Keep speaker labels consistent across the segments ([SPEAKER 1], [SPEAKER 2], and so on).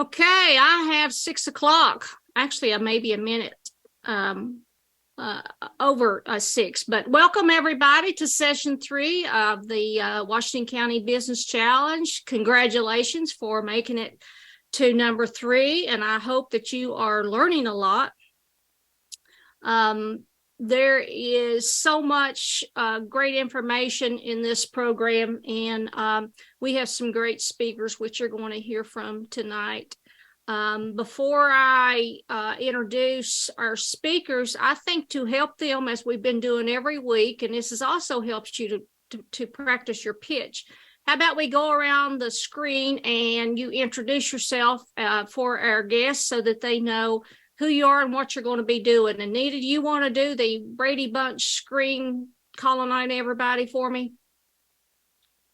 [SPEAKER 1] Okay, I have 6 o'clock. Actually, maybe a minute over 6. But welcome everybody to session 3 of the Washington County Business Challenge. Congratulations for making it to number 3, and I hope that you are learning a lot. There is so much great information in this program, and we have some great speakers which you're going to hear from tonight. Before I introduce our speakers, I think to help them, as we've been doing every week, and this has also helped you to practice your pitch. How about we go around the screen and you introduce yourself for our guests so that they know who you are and what you're going to be doing. Anita, do you want to do the Brady Bunch screen calling on everybody for me?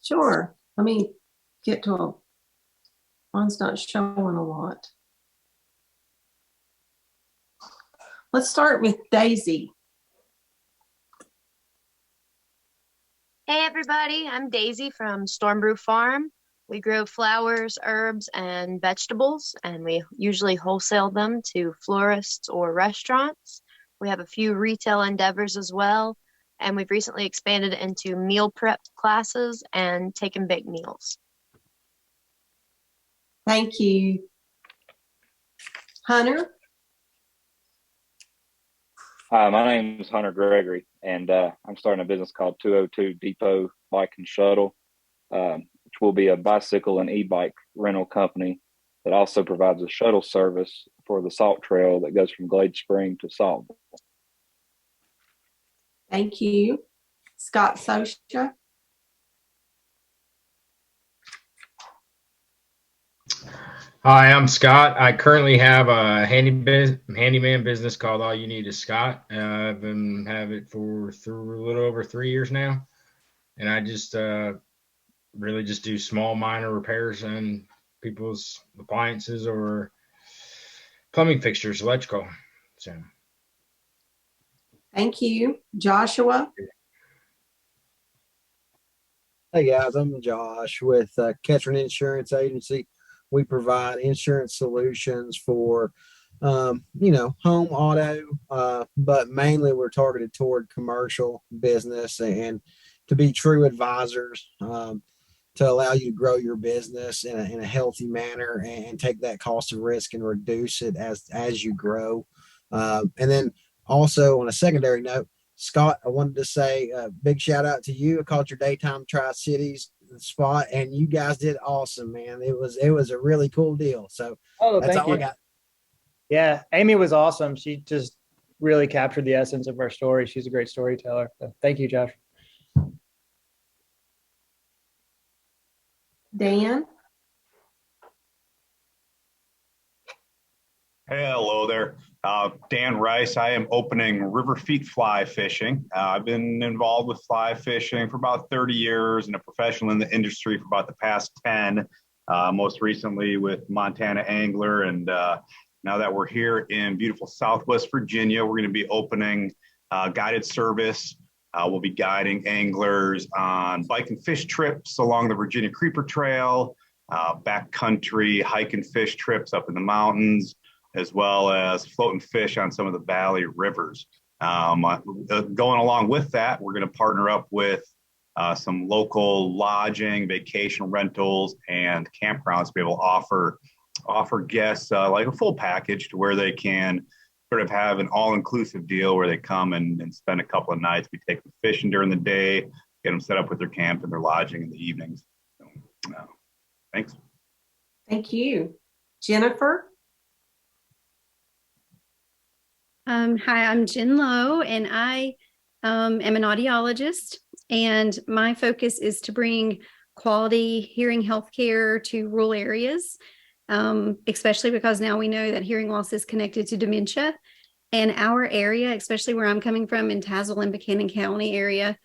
[SPEAKER 2] Sure. Let me get to mine's not showing a lot. Let's start with Daisy.
[SPEAKER 3] Hey everybody, I'm Daisy from Stormbrew Farm. We grow flowers, herbs, and vegetables, and we usually wholesale them to florists or restaurants. We have a few retail endeavors as well, and we've recently expanded into meal prep classes and take and bake meals.
[SPEAKER 2] Thank you. Hunter?
[SPEAKER 4] Hi, my name is Hunter Gregory, and I'm starting a business called 202 Depot Bike and Shuttle, which will be a bicycle and e-bike rental company that also provides a shuttle service for the Salt Trail that goes from Glade Spring to Saltville.
[SPEAKER 2] Thank you. Scott Sosha?
[SPEAKER 5] Hi, I'm Scott. I currently have a handyman business called All You Need Is Scott. I've been have it for a little over 3 years now, and I just really just do small minor repairs on people's appliances or plumbing fixtures, electrical. So,
[SPEAKER 2] thank you. Joshua?
[SPEAKER 6] Hey guys, I'm Josh with Kettering Insurance Agency. We provide insurance solutions for, home, auto, but mainly we're targeted toward commercial business and to be true advisors to allow you to grow your business in a healthy manner and take that cost of risk and reduce it as you grow. And then also on a secondary note, Scott, I wanted to say a big shout out to you. I called your daytime Tri-Cities spot and you guys did awesome, man. It was a really cool deal. So that's all I got.
[SPEAKER 7] Yeah, Amy was awesome. She just really captured the essence of our story. She's a great storyteller. So thank you, Josh.
[SPEAKER 2] Dan?
[SPEAKER 8] Hello there. Dan Rice. I am opening River Feet Fly Fishing. I've been involved with fly fishing for about 30 years and a professional in the industry for about the past 10, most recently with Montana Angler. And now that we're here in beautiful Southwest Virginia, we're going to be opening guided service. We'll be guiding anglers on bike and fish trips along the Virginia Creeper Trail, backcountry hike and fish trips up in the mountains, as well as float and fish on some of the valley rivers. Going along with that, we're going to partner up with some local lodging, vacation rentals, and campgrounds to be able to offer guests like a full package to where they can sort of have an all-inclusive deal where they come and spend a couple of nights. We take them fishing during the day, get them set up with their camp and their lodging in the evenings. So, thanks.
[SPEAKER 2] Thank you. Jennifer?
[SPEAKER 9] Hi, I'm Jen Lowe, and I am an audiologist, and my focus is to bring quality hearing healthcare to rural areas, especially because now we know that hearing loss is connected to dementia. And our area, especially where I'm coming from in Tazewell and Buchanan County area,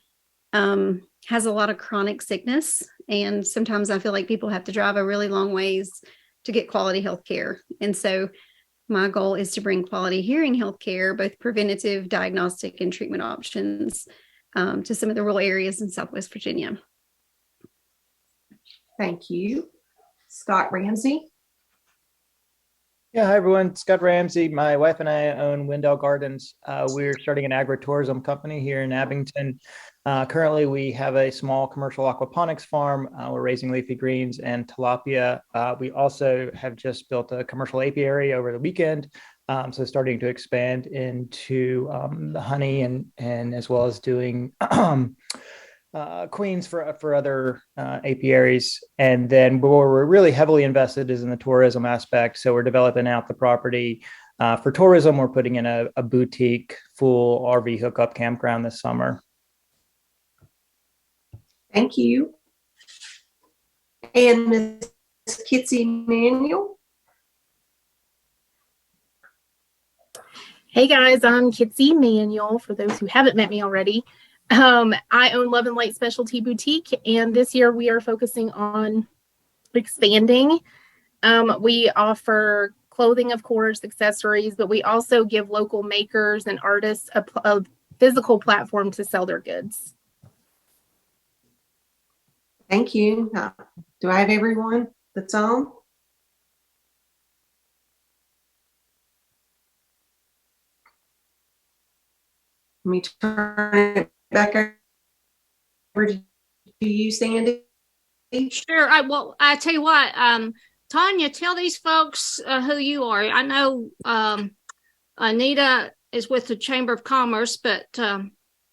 [SPEAKER 9] has a lot of chronic sickness. And sometimes I feel like people have to drive a really long ways to get quality healthcare. And so my goal is to bring quality hearing healthcare, both preventative, diagnostic, and treatment options to some of the rural areas in Southwest Virginia.
[SPEAKER 2] Thank you. Scott Ramsey?
[SPEAKER 7] Yeah, hi everyone. Scott Ramsey. My wife and I own Wendell Gardens. We're starting an agritourism company here in Abington. Currently, we have a small commercial aquaponics farm. We're raising leafy greens and tilapia. We also have just built a commercial apiary over the weekend. So starting to expand into the honey and as well as doing queens for other apiaries. And then where we're really heavily invested is in the tourism aspect. So we're developing out the property for tourism. We're putting in a boutique full RV hookup campground this summer.
[SPEAKER 2] Thank you. And Ms. Kitsy Manuel.
[SPEAKER 10] Hey guys, I'm Kitsy Manuel, for those who haven't met me already. I own Love and Light Specialty Boutique, and this year we are focusing on expanding. We offer clothing, of course, accessories, but we also give local makers and artists a physical platform to sell their goods.
[SPEAKER 2] Thank you. Do I have everyone that's on? Let me turn it back over to you, Sandy.
[SPEAKER 1] Sure. I tell you what, Tanya, tell these folks who you are. I know Anita is with the Chamber of Commerce, but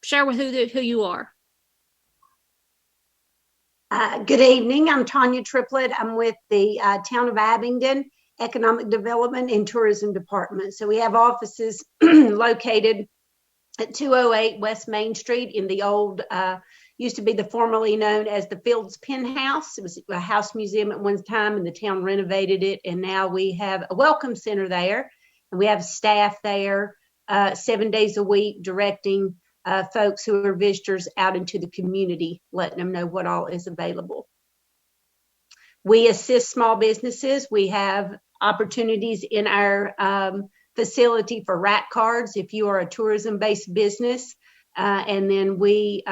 [SPEAKER 1] share with who you are.
[SPEAKER 11] Good evening. I'm Tanya Triplett. I'm with the Town of Abingdon Economic Development and Tourism Department. So we have offices located at 208 West Main Street in the old, used to be the formerly known as the Fields Pen House. It was a house museum at one time, and the town renovated it. And now we have a welcome center there, and we have staff there 7 days a week directing folks who are visitors out into the community, letting them know what all is available. We assist small businesses. We have opportunities in our facility for rack cards if you are a tourism-based business. And then we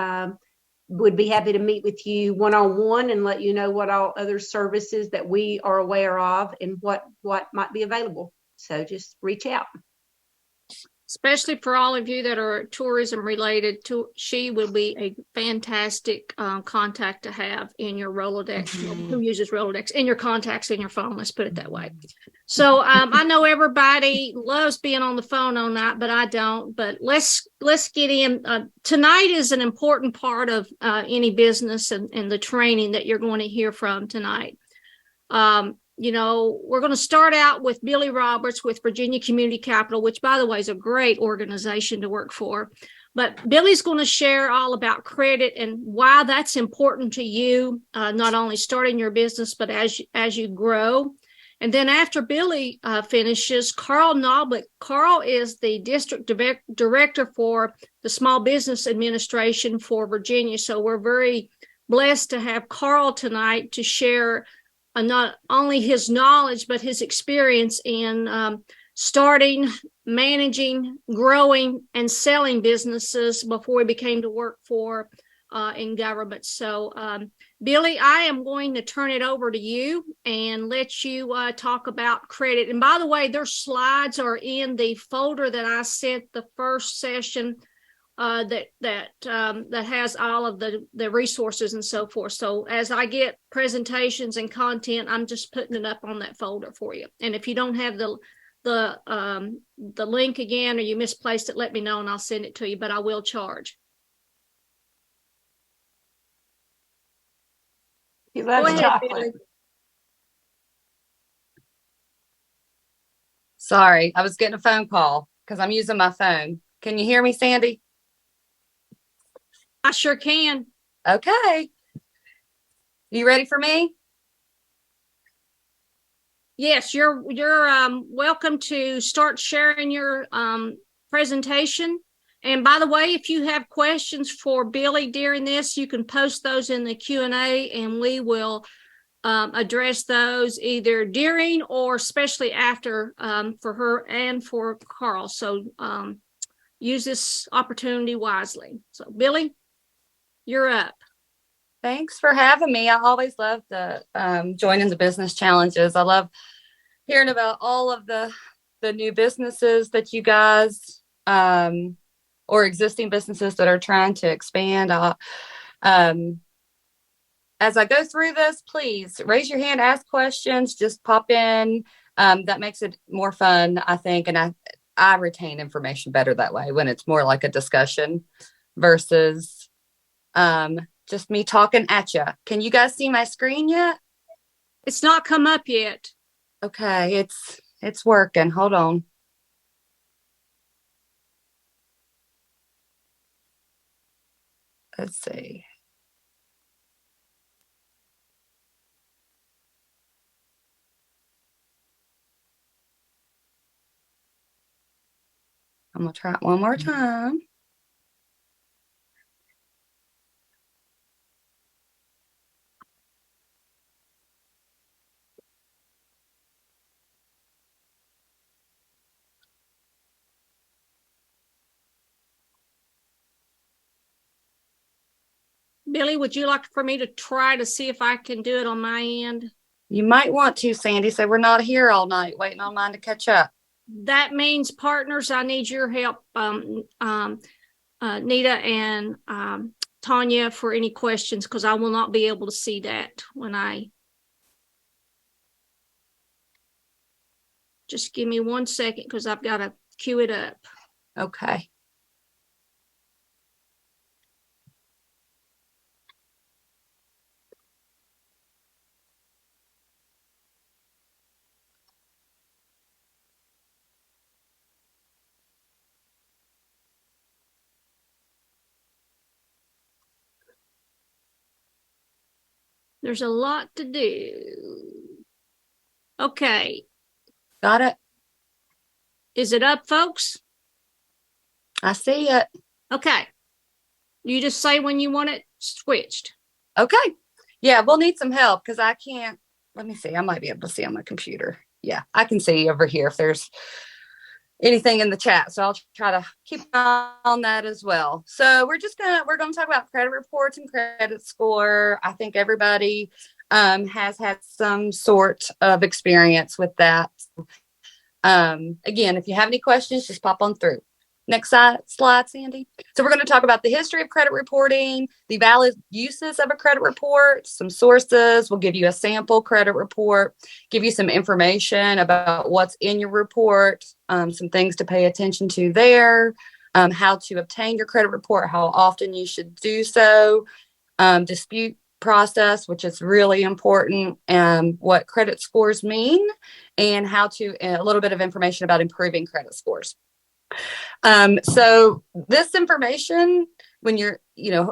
[SPEAKER 11] would be happy to meet with you one-on-one and let you know what all other services that we are aware of and what might be available. So just reach out.
[SPEAKER 1] Especially for all of you that are tourism related, she will be a fantastic contact to have in your Rolodex. Who uses Rolodex? In your contacts in your phone, let's put it that way. So I know everybody loves being on the phone all night, but I don't. But let's get in. Tonight is an important part of any business and the training that you're going to hear from tonight. You know, we're going to start out with Billie Roberts with Virginia Community Capital, which, by the way, is a great organization to work for. But Billie's going to share all about credit and why that's important to you, not only starting your business, but as you grow. And then after Billie finishes, Carl Knoblock. Carl is the district director for the Small Business Administration for Virginia. So we're very blessed to have Carl tonight to share not only his knowledge, but his experience in starting, managing, growing, and selling businesses before he became to work for in government. So, Billie, I am going to turn it over to you and let you talk about credit. And by the way, their slides are in the folder that I sent the first session that has all of the resources and so forth. So as I get presentations and content, I'm just putting it up on that folder for you. And if you don't have the link again, or you misplaced it, let me know and I'll send it to you, but I will charge.
[SPEAKER 11] He loves chocolate.
[SPEAKER 1] Billie.
[SPEAKER 12] Sorry, I was getting a phone call because I'm using my phone. Can you hear me, Sandy?
[SPEAKER 1] I sure can.
[SPEAKER 12] Okay. You ready for me?
[SPEAKER 1] Yes, you're welcome to start sharing your presentation. And by the way, if you have questions for Billie during this, you can post those in the Q&A and we will address those either during or especially after for her and for Carl. So use this opportunity wisely. So Billie, you're up.
[SPEAKER 12] Thanks for having me. I always love the joining the business challenges. I love hearing about all of the new businesses that you guys or existing businesses that are trying to expand. As I go through this, please raise your hand, ask questions, just pop in. That makes it more fun, I think, and I retain information better that way when it's more like a discussion versus just me talking at you. Can you guys see my screen yet?
[SPEAKER 1] It's not come up yet.
[SPEAKER 12] Okay, it's working. Hold on. Let's see. I'm gonna try it one more time.
[SPEAKER 1] Billy, would you like for me to try to see if I can do it on my end?
[SPEAKER 12] You might want to, Sandy. So we're not here all night waiting on mine to catch up.
[SPEAKER 1] That means, partners, I need your help, Nita and Tanya, for any questions, because I will not be able to see that when I. Just give me 1 second because I've got to queue it up.
[SPEAKER 12] Okay.
[SPEAKER 1] There's a lot to do. Okay.
[SPEAKER 12] Got it.
[SPEAKER 1] Is it up, folks?
[SPEAKER 12] I see it.
[SPEAKER 1] Okay. You just say when you want it switched.
[SPEAKER 12] Okay. Yeah, we'll need some help because I can't. Let me see. I might be able to see on my computer. Yeah, I can see over here if there's anything in the chat. So I'll try to keep an eye on that as well. So we're gonna talk about credit reports and credit score. I think everybody has had some sort of experience with that. Again, if you have any questions, just pop on through. Next slide, Sandy. So we're going to talk about the history of credit reporting, the valid uses of a credit report, some sources. We'll give you a sample credit report, give you some information about what's in your report, some things to pay attention to there, how to obtain your credit report, how often you should do so, dispute process, which is really important, and what credit scores mean, and how to a little bit of information about improving credit scores. So this information, when you're,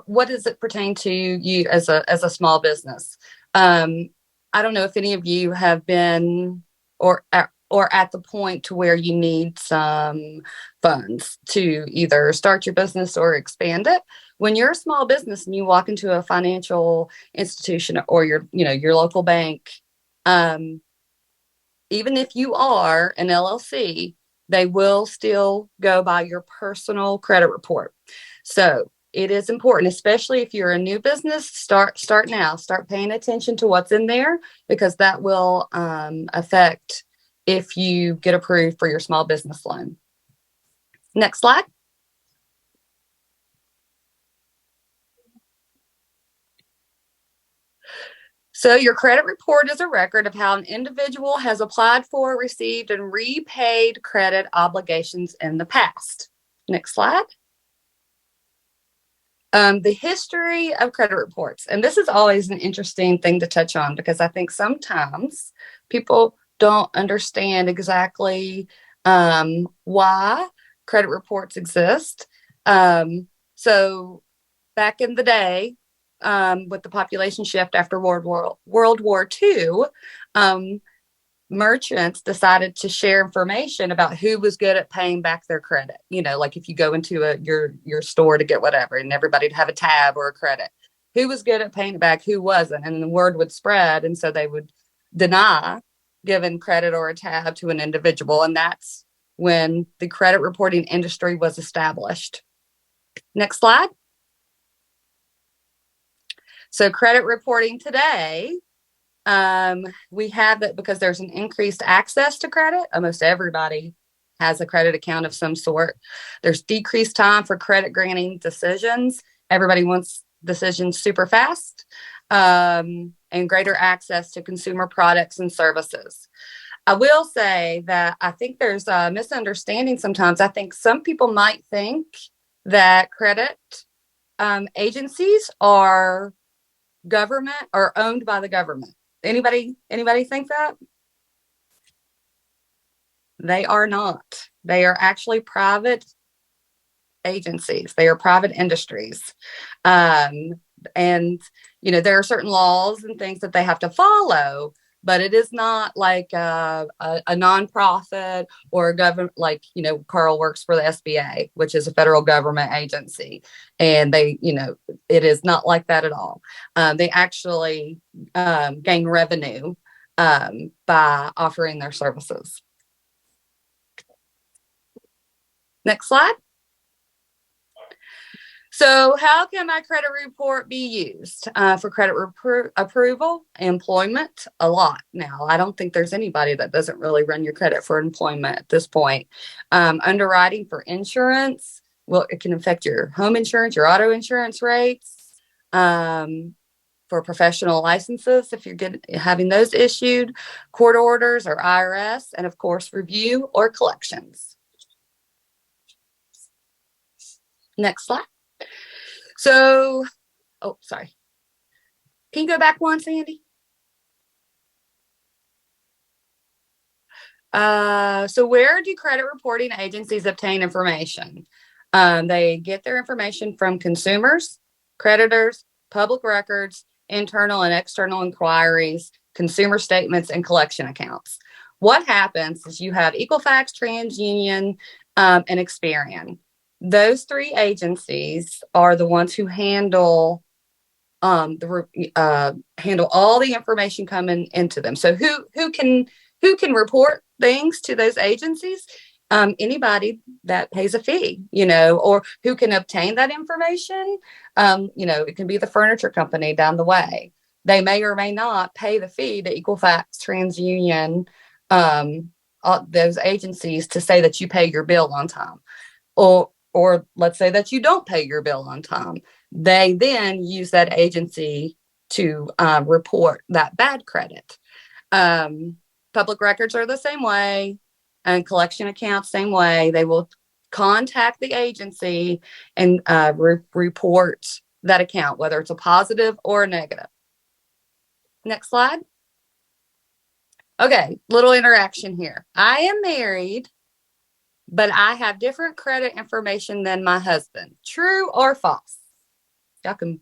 [SPEAKER 12] what does it pertain to you as a small business? I don't know if any of you have been or at the point to where you need some funds to either start your business or expand it. When you're a small business and you walk into a financial institution or your local bank, even if you are an LLC, they will still go by your personal credit report. So it is important, especially if you're a new business, start now, start paying attention to what's in there, because that will affect if you get approved for your small business loan. Next slide. So your credit report is a record of how an individual has applied for, received, and repaid credit obligations in the past. Next slide. The history of credit reports. And this is always an interesting thing to touch on, because I think sometimes people don't understand exactly why credit reports exist. So back in the day, with the population shift after World War II, merchants decided to share information about who was good at paying back their credit. Like if you go into your store to get whatever, and everybody'd have a tab or a credit, who was good at paying it back, who wasn't, and the word would spread, and so they would deny giving credit or a tab to an individual, and that's when the credit reporting industry was established. Next slide. So credit reporting today We have that because there's an increased access to credit. Almost everybody has a credit account of some sort. There's decreased time for credit granting decisions. Everybody wants decisions super fast, and greater access to consumer products and services. I will say that I think there's a misunderstanding sometimes. I think some people might think that credit agencies are government or owned by the government. Anybody think that? They are not. They are actually private agencies. They are private industries. And, you know, there are certain laws and things that they have to follow, but it is not like a nonprofit or a government, like, you know, Carl works for the SBA, which is a federal government agency. And they, you know, it is not like that at all. They actually gain revenue by offering their services. Next slide. So how can my credit report be used for credit approval? Employment, a lot. Now, I don't think there's anybody that doesn't really run your credit for employment at this point. Underwriting for insurance, well, it can affect your home insurance, your auto insurance rates. For professional licenses, if you're having those issued, court orders or IRS, and of course, review or collections. Next slide. So, oh, sorry. Can you go back one, Sandy? So where do credit reporting agencies obtain information? They get their information from consumers, creditors, public records, internal and external inquiries, consumer statements, and collection accounts. What happens is you have Equifax, TransUnion, and Experian. Those three agencies are the ones who handle handle all the information coming into them. So who can report things to those agencies? Anybody that pays a fee, you know, or who can obtain that information. You know, it can be the furniture company down the way. They may or may not pay the fee to Equifax, TransUnion, those agencies to say that you pay your bill on time. Or let's say that you don't pay your bill on time. They then use that agency to report that bad credit. Public records are the same way, and collection accounts, same way. They will contact the agency and report that account, whether it's a positive or a negative. Next slide. Okay, little interaction here. I am married, but I have different credit information than my husband. True or false? Y'all can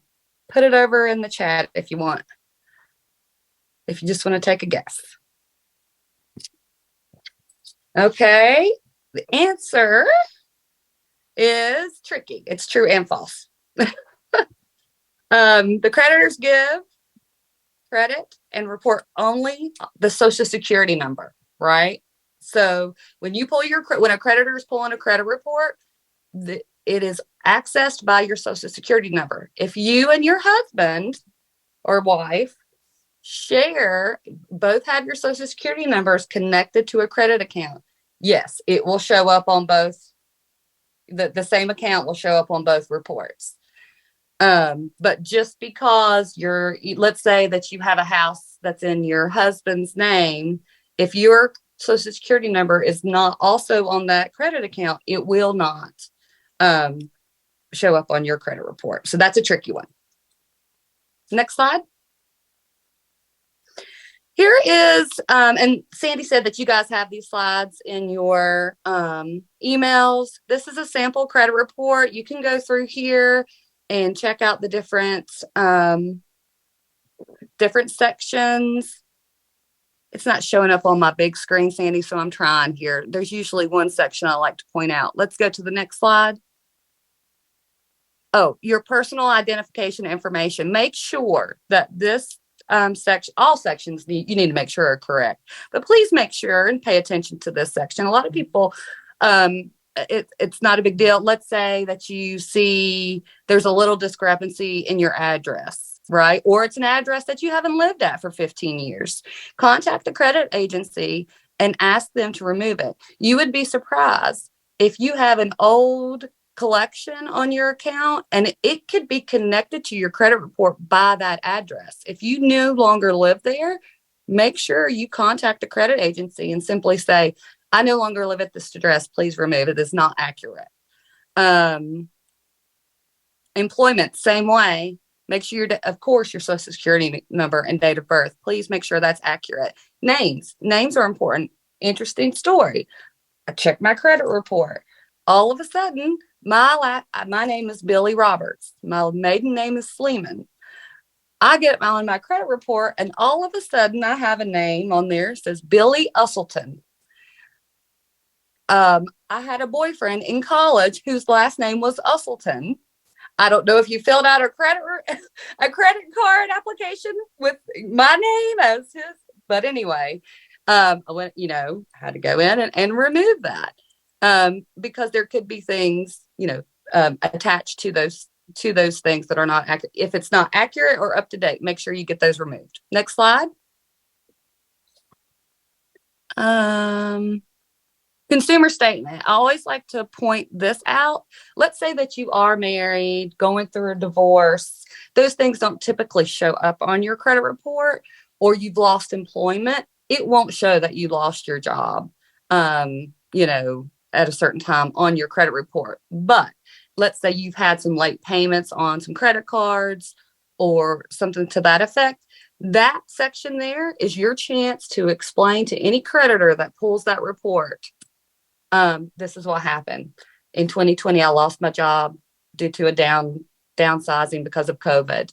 [SPEAKER 12] put it over in the chat if you want. If you just want to take a guess. Okay, the answer is tricky. It's true and false. The creditors give credit and report only the Social Security number, right? So when you pull when a creditor is pulling a credit report, it is accessed by your Social Security number. If you and your husband or wife both have your Social Security numbers connected to a credit account, yes, it will show up on both. The same account will show up on both reports. But just because let's say that you have a house that's in your husband's name, if your Social Security number is not also on that credit account, it will not show up on your credit report. So that's a tricky one. Next slide. Here is, and Sandy said that you guys have these slides in your emails. This is a sample credit report. You can go through here and check out the different sections. It's not showing up on my big screen, Sandy, so I'm trying here. There's usually one section I like to point out. Let's go to the next slide. Oh, your personal identification information. Make sure that this section, all sections you need to make sure are correct, but please make sure and pay attention to this section. A lot of people, it's not a big deal. Let's say that you see there's a little discrepancy in your address. right? Or it's an address that you haven't lived at for 15 years. Contact the credit agency and ask them to remove it. You would be surprised if you have an old collection on your account and it could be connected to your credit report by that address. If you no longer live there, make sure you contact the credit agency and simply say, I no longer live at this address. Please remove it. It's not accurate. Employment, same way. Make sure, of course, your social security number and date of birth. Please make sure that's accurate. Names are important. Interesting story. I checked my credit report. All of a sudden, my name is Billie Roberts. My maiden name is Sleeman. I get on my credit report, and all of a sudden, I have a name on there that says Billy Usselton. I had a boyfriend in college whose last name was Usselton. I don't know if you filled out a credit card application with my name as his, but anyway, I went, had to go in and remove that because there could be things, attached to those things that are not accurate. If it's not accurate or up to date, make sure you get those removed. Next slide. Consumer statement. I always like to point this out. Let's say that you are married, going through a divorce. Those things don't typically show up on your credit report, or you've lost employment. It won't show that you lost your job, at a certain time on your credit report. But let's say you've had some late payments on some credit cards or something to that effect. That section there is your chance to explain to any creditor that pulls that report. This is what happened. In 2020, I lost my job due to a downsizing because of COVID.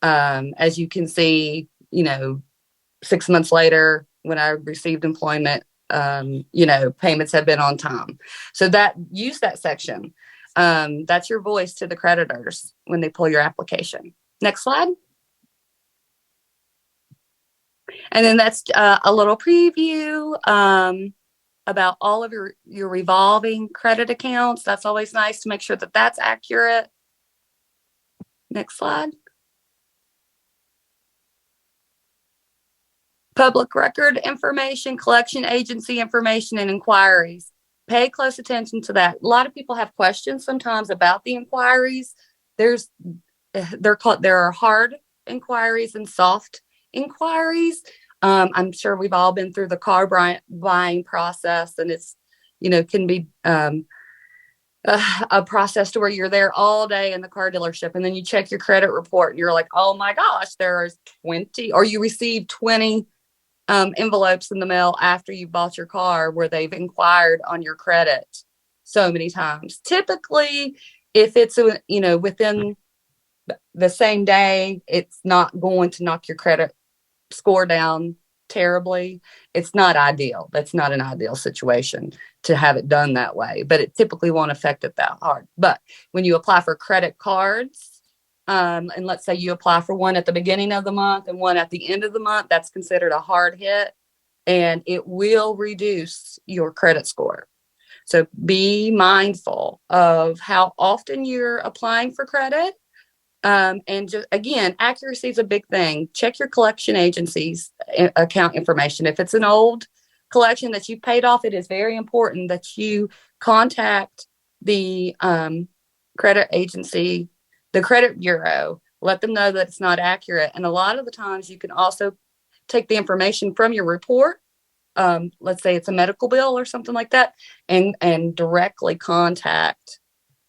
[SPEAKER 12] As you can see, 6 months later, when I received employment, payments have been on time. So use that section. That's your voice to the creditors when they pull your application. Next slide. And then that's a little preview about all of your revolving credit accounts. That's always nice to make sure that that's accurate. Next slide. Public record information, collection agency information, and inquiries. Pay close attention to that. A lot of people have questions sometimes about the inquiries. There are hard inquiries and soft inquiries. I'm sure we've all been through the car buying process, and it's, can be a process to where you're there all day in the car dealership, and then you check your credit report and you're like, oh my gosh, there's 20, or you receive 20 envelopes in the mail after you bought your car where they've inquired on your credit so many times. Typically, if it's, within the same day, it's not going to knock your credit score down terribly. It's not ideal. That's not an ideal situation to have it done that way, but it typically won't affect it that hard. But when you apply for credit cards, and let's say you apply for one at the beginning of the month and one at the end of the month, that's considered a hard hit, and it will reduce your credit score. So be mindful of how often you're applying for credit. And just, again, accuracy is a big thing. Check your collection agency's account information. If it's an old collection that you paid off, it is very important that you contact the credit agency, the credit bureau, let them know that it's not accurate. And a lot of the times you can also take the information from your report. Let's say it's a medical bill or something like that, and directly contact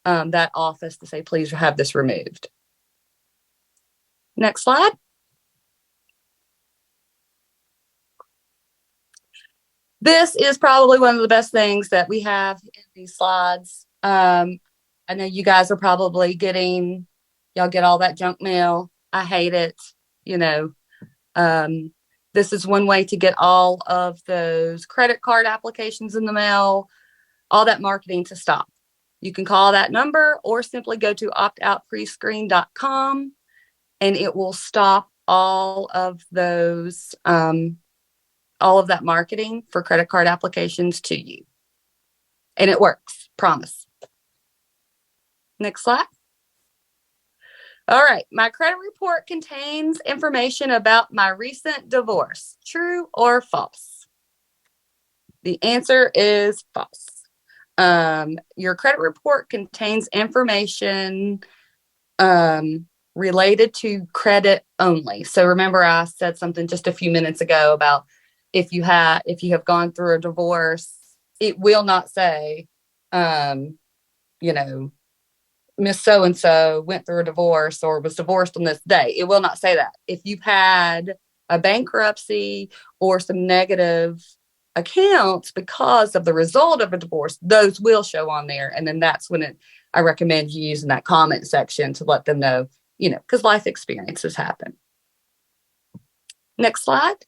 [SPEAKER 12] that office to say, please have this removed. Next slide. This is probably one of the best things that we have in these slides. I know you guys are probably y'all get all that junk mail. I hate it. This is one way to get all of those credit card applications in the mail, all that marketing to stop. You can call that number or simply go to optoutprescreen.com. and it will stop all of those, all of that marketing for credit card applications to you. And it works, promise. Next slide. All right. My credit report contains information about my recent divorce. True or false? The answer is false. Your credit report contains information related to credit only. So remember, I said something just a few minutes ago about if you have gone through a divorce, it will not say, you know, Miss So and so went through a divorce or was divorced on this day. It will not say that. If you've had a bankruptcy or some negative accounts because of the result of a divorce, those will show on there. And then that's when I recommend you using that comment section to let them know, because life experiences happen. Next slide.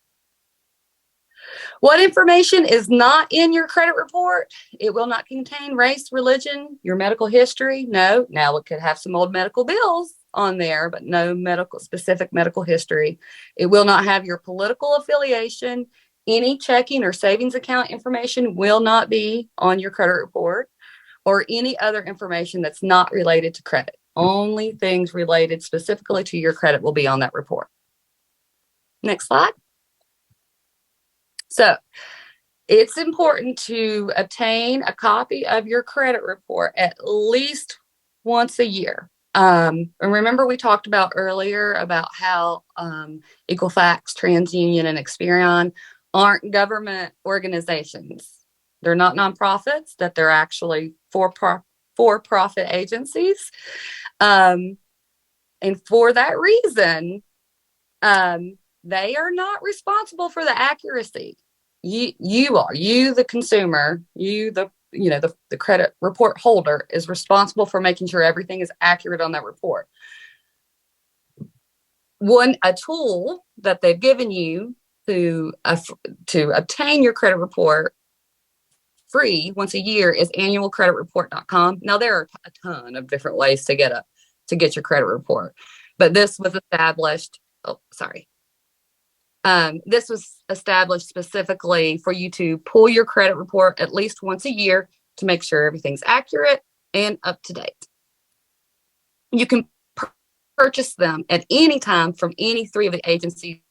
[SPEAKER 12] What information is not in your credit report? It will not contain race, religion, your medical history. No. Now it could have some old medical bills on there, but no specific medical history. It will not have your political affiliation. Any checking or savings account information will not be on your credit report, or any other information that's not related to credit. Only things related specifically to your credit will be on that report. Next slide. So it's important to obtain a copy of your credit report at least once a year. And remember, we talked about earlier about how Equifax, TransUnion, and Experian aren't government organizations. They're not nonprofits, that they're actually for-profit agencies. And for that reason, they are not responsible for the accuracy. You are, the consumer, the credit report holder is responsible for making sure everything is accurate on that report. A tool that they've given you to obtain your credit report free once a year is annualcreditreport.com. Now there are a ton of different ways to get your credit report, but this was established. This was established specifically for you to pull your credit report at least once a year to make sure everything's accurate and up to date. You can purchase them at any time from any three of the agencies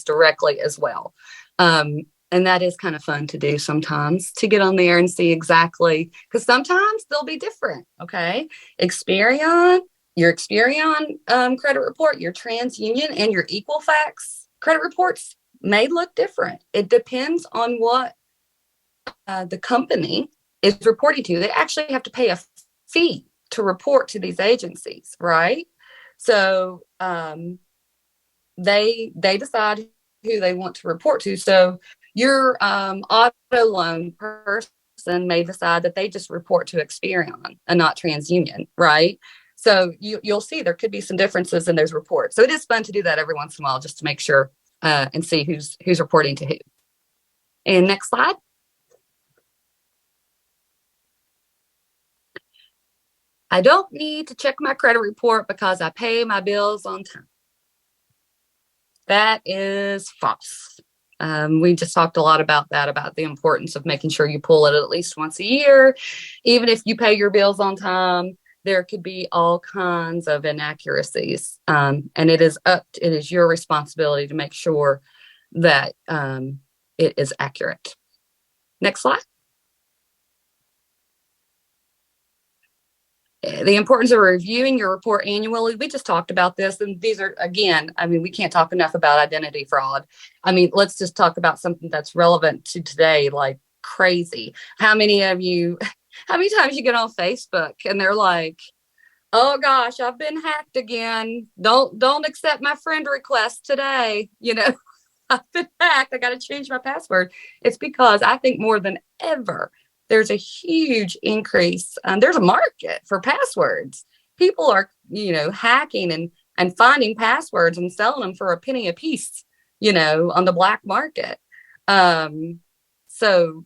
[SPEAKER 12] directly as well. And that is kind of fun to do sometimes, to get on there and see exactly, because sometimes they'll be different. Okay. Your Experian credit report, your TransUnion, and your Equifax credit reports may look different. It depends on what the company is reporting to. They actually have to pay a fee to report to these agencies, right? So they decide who they want to report to. So your auto loan person may decide that they just report to Experian and not TransUnion, right? So you'll see there could be some differences in those reports. So it is fun to do that every once in a while, just to make sure and see who's reporting to who. And next slide. I don't need to check my credit report because I pay my bills on time. That is false. We just talked a lot about that, about the importance of making sure you pull it at least once a year. Even if you pay your bills on time, there could be all kinds of inaccuracies. And it is your responsibility to make sure that it is accurate. Next slide. The importance of reviewing your report annually. We just talked about this, and these are, again, we can't talk enough about identity fraud. Let's just talk about something that's relevant to today, like crazy. How many times you get on Facebook and they're like, oh gosh, I've been hacked again. Don't accept my friend request today. I've been hacked. I got to change my password. It's because I think more than ever, there's a huge increase. There's a market for passwords. People are, hacking and finding passwords and selling them for a penny a piece, on the black market. So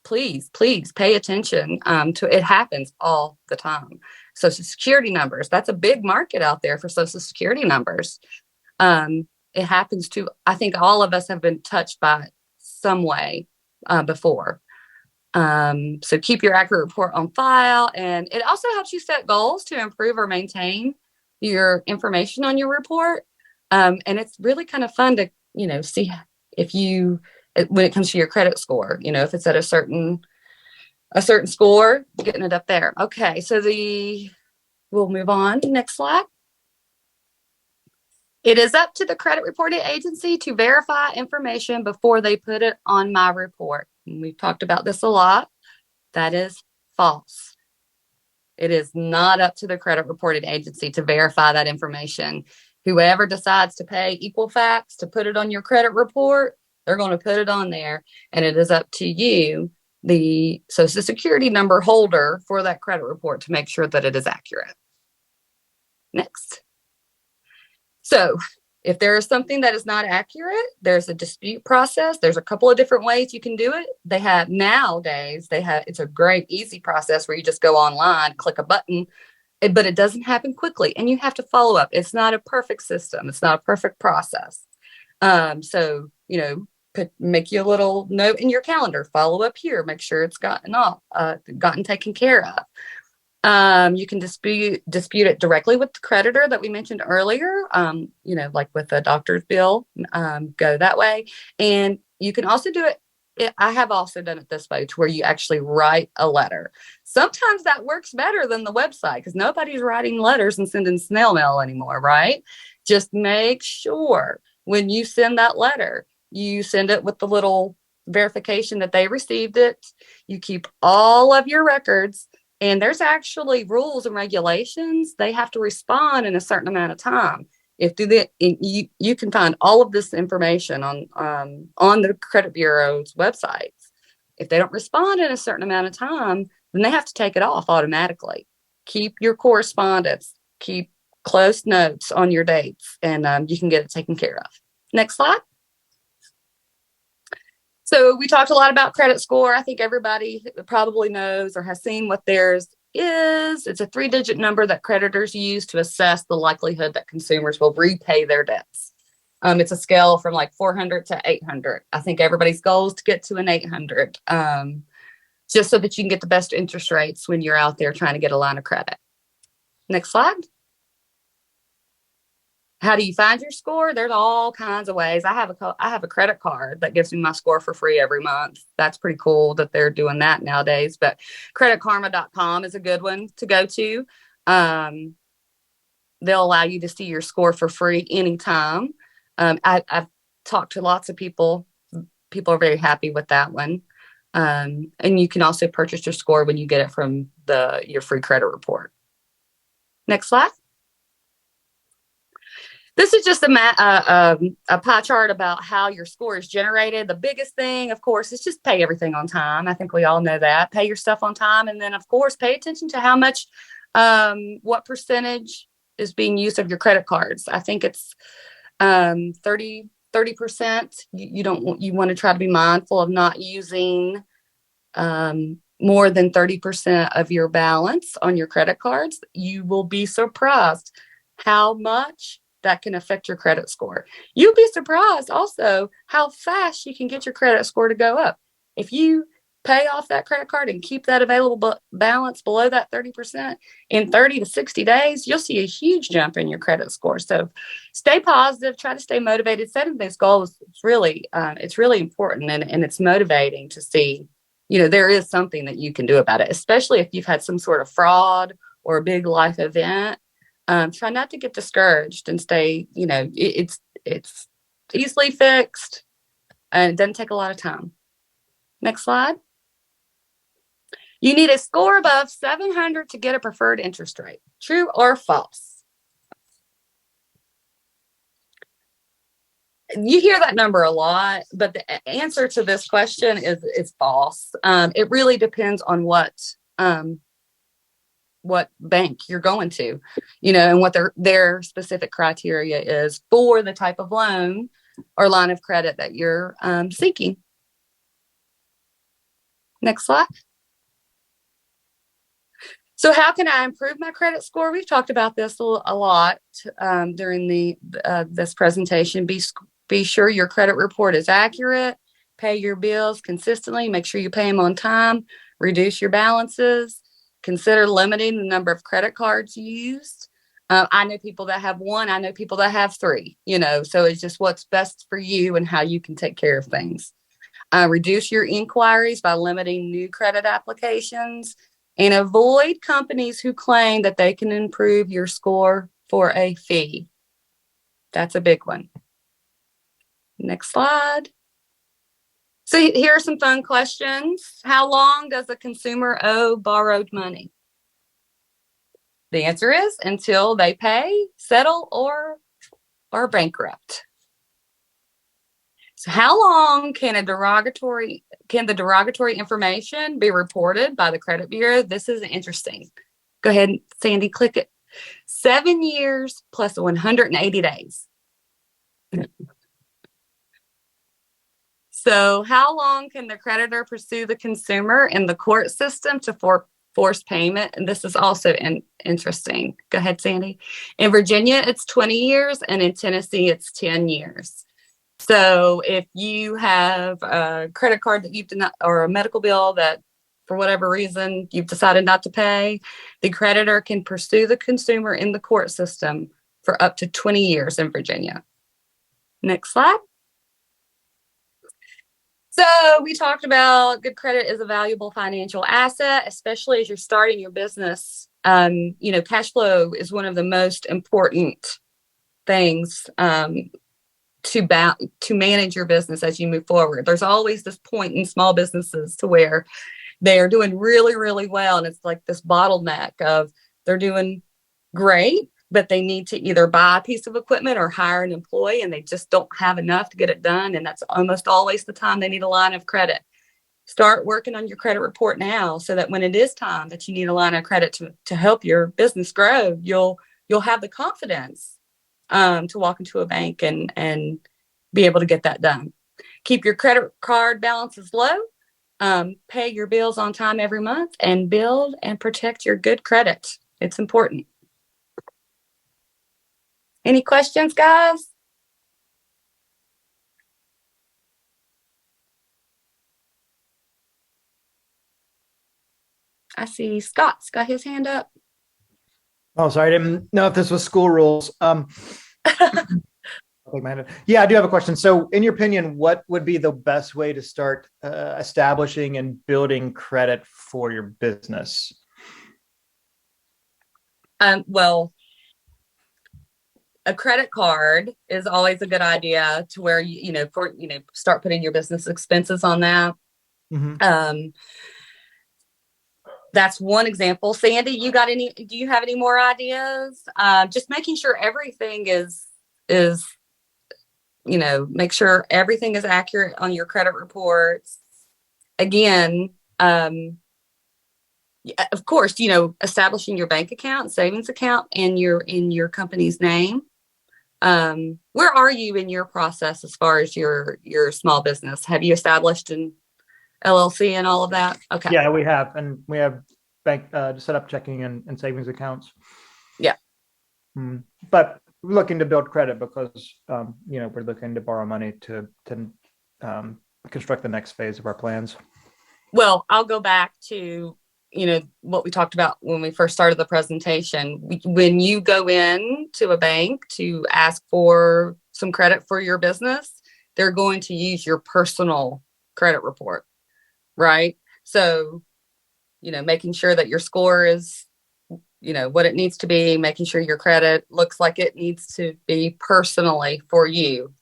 [SPEAKER 12] please pay attention to it. Happens all the time. Social security numbers. That's a big market out there for social security numbers. It happens to, I think all of us have been touched by it some way before. So keep your accurate report on file, and it also helps you set goals to improve or maintain your information on your report. And it's really kind of fun to, see if you, when it comes to your credit score, if it's at a certain score, getting it up there. Okay. So we'll move on. Next slide. It is up to the credit reporting agency to verify information before they put it on my report. And we've talked about this a lot. That is false. It is not up to the credit reporting agency to verify that information. Whoever decides to pay Equifax to put it on your credit report, they're going to put it on there. And it is up to you, the Social Security number holder for that credit report, to make sure that it is accurate. Next. So if there is something that is not accurate, there's a dispute process. There's a couple of different ways you can do it. It's a great, easy process where you just go online, click a button, but it doesn't happen quickly and you have to follow up. It's not a perfect system. It's not a perfect process. So, make you a little note in your calendar, follow up here, make sure it's gotten taken care of. You can dispute it directly with the creditor that we mentioned earlier, like with a doctor's bill, go that way. And you can also do it. I have also done it this way, to where you actually write a letter. Sometimes that works better than the website, because nobody's writing letters and sending snail mail anymore, right? Just make sure when you send that letter, you send it with the little verification that they received it. You keep all of your records. And there's actually rules and regulations. They have to respond in a certain amount of time. You can find all of this information on the credit bureau's websites. If they don't respond in a certain amount of time, then they have to take it off automatically. Keep your correspondence. Keep close notes on your dates, and you can get it taken care of. Next slide. So we talked a lot about credit score. I think everybody probably knows or has seen what theirs is. It's a 3-digit number that creditors use to assess the likelihood that consumers will repay their debts. It's a scale from like 400 to 800. I think everybody's goal is to get to an 800, just so that you can get the best interest rates when you're out there trying to get a line of credit. Next slide. How do you find your score? There's all kinds of ways. I have a credit card that gives me my score for free every month. That's pretty cool that they're doing that nowadays. But creditkarma.com is a good one to go to. They'll allow you to see your score for free anytime. I've talked to lots of people. People are very happy with that one. And you can also purchase your score when you get it from your free credit report. Next slide. This is just a pie chart about how your score is generated. The biggest thing, of course, is just pay everything on time. I think we all know that. Pay your stuff on time. And then, of course, pay attention to how much, what percentage is being used of your credit cards. I think it's 30%. You want to try to be mindful of not using more than 30% of your balance on your credit cards. You will be surprised how much that can affect your credit score. You'll be surprised also how fast you can get your credit score to go up. If you pay off that credit card and keep that available balance below that 30%, in 30 to 60 days, you'll see a huge jump in your credit score. So stay positive, try to stay motivated. Setting these goals, it's really important, and it's motivating to see, there is something that you can do about it, especially if you've had some sort of fraud or a big life event. Try not to get discouraged and stay, it's easily fixed and it doesn't take a lot of time. Next slide. You need a score above 700 to get a preferred interest rate. True or false? You hear that number a lot, but the answer to this question is false. It really depends on what bank you're going to, and what their specific criteria is for the type of loan or line of credit that you're seeking. Next slide. So how can I improve my credit score? We've talked about this a lot during this presentation. Be sure your credit report is accurate. Pay your bills consistently. Make sure you pay them on time. Reduce your balances. Consider limiting the number of credit cards used. I know people that have one, I know people that have three, so it's just what's best for you and how you can take care of things. Reduce your inquiries by limiting new credit applications, and avoid companies who claim that they can improve your score for a fee. That's a big one. Next slide. So here are some fun questions. How long does a consumer owe borrowed money? The answer is until they pay, settle, or are bankrupt. So how long can the derogatory information be reported by the credit bureau? This is interesting. Go ahead, Sandy, click it. 7 years plus 180 days. So how long can the creditor pursue the consumer in the court system to force payment? And this is also interesting. Go ahead, Sandy. In Virginia, it's 20 years, and in Tennessee, it's 10 years. So if you have a credit card that you've denied, or a medical bill that for whatever reason you've decided not to pay, the creditor can pursue the consumer in the court system for up to 20 years in Virginia. Next slide. So we talked about good credit is a valuable financial asset, especially as you're starting your business. Cash flow is one of the most important things to manage your business as you move forward. There's always this point in small businesses to where they are doing really, really well. And it's like this bottleneck of they're doing great, but they need to either buy a piece of equipment or hire an employee, and they just don't have enough to get it done. And that's almost always the time they need a line of credit. Start working on your credit report now, so that when it is time that you need a line of credit to help your business grow, you'll have the confidence to walk into a bank and be able to get that done. Keep your credit card balances low. Pay your bills on time every month, and build and protect your good credit. It's important. Any questions, guys? I see Scott's got his hand up.
[SPEAKER 7] Oh, sorry. I didn't know if this was school rules. Yeah, I do have a question. So in your opinion, what would be the best way to start establishing and building credit for your business?
[SPEAKER 12] Well, a credit card is always a good idea, to where start putting your business expenses on that. Mm-hmm. That's one example. Sandy, do you have any more ideas? Just making sure everything is make sure everything is accurate on your credit reports. Again, of course, establishing your bank account, savings account, and in your company's name. Where are you in your process as far as your small business? Have you established an LLC and all of that? Okay.
[SPEAKER 7] Yeah, we have, and we have bank set up checking and savings accounts.
[SPEAKER 12] Yeah.
[SPEAKER 7] But we're looking to build credit because we're looking to borrow money to construct the next phase of our plans.
[SPEAKER 12] Well, I'll go back to what we talked about when we first started the presentation. When you go in to a bank to ask for some credit for your business, they're going to use your personal credit report, right? So, making sure that your score is, what it needs to be, making sure your credit looks like it needs to be personally for you,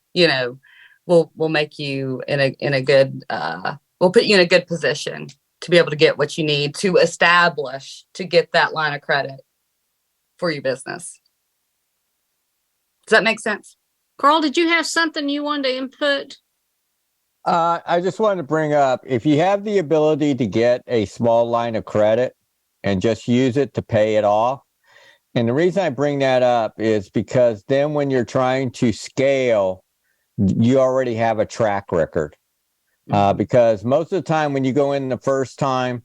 [SPEAKER 12] will make you in a good, we'll put you in a good position to be able to get what you need to get that line of credit for your business. Does that make sense?
[SPEAKER 1] Carl, did you have something you wanted to input?
[SPEAKER 13] I just wanted to bring up, if you have the ability to get a small line of credit and just use it to pay it off. And the reason I bring that up is because then when you're trying to scale, you already have a track record. Because most of the time when you go in the first time,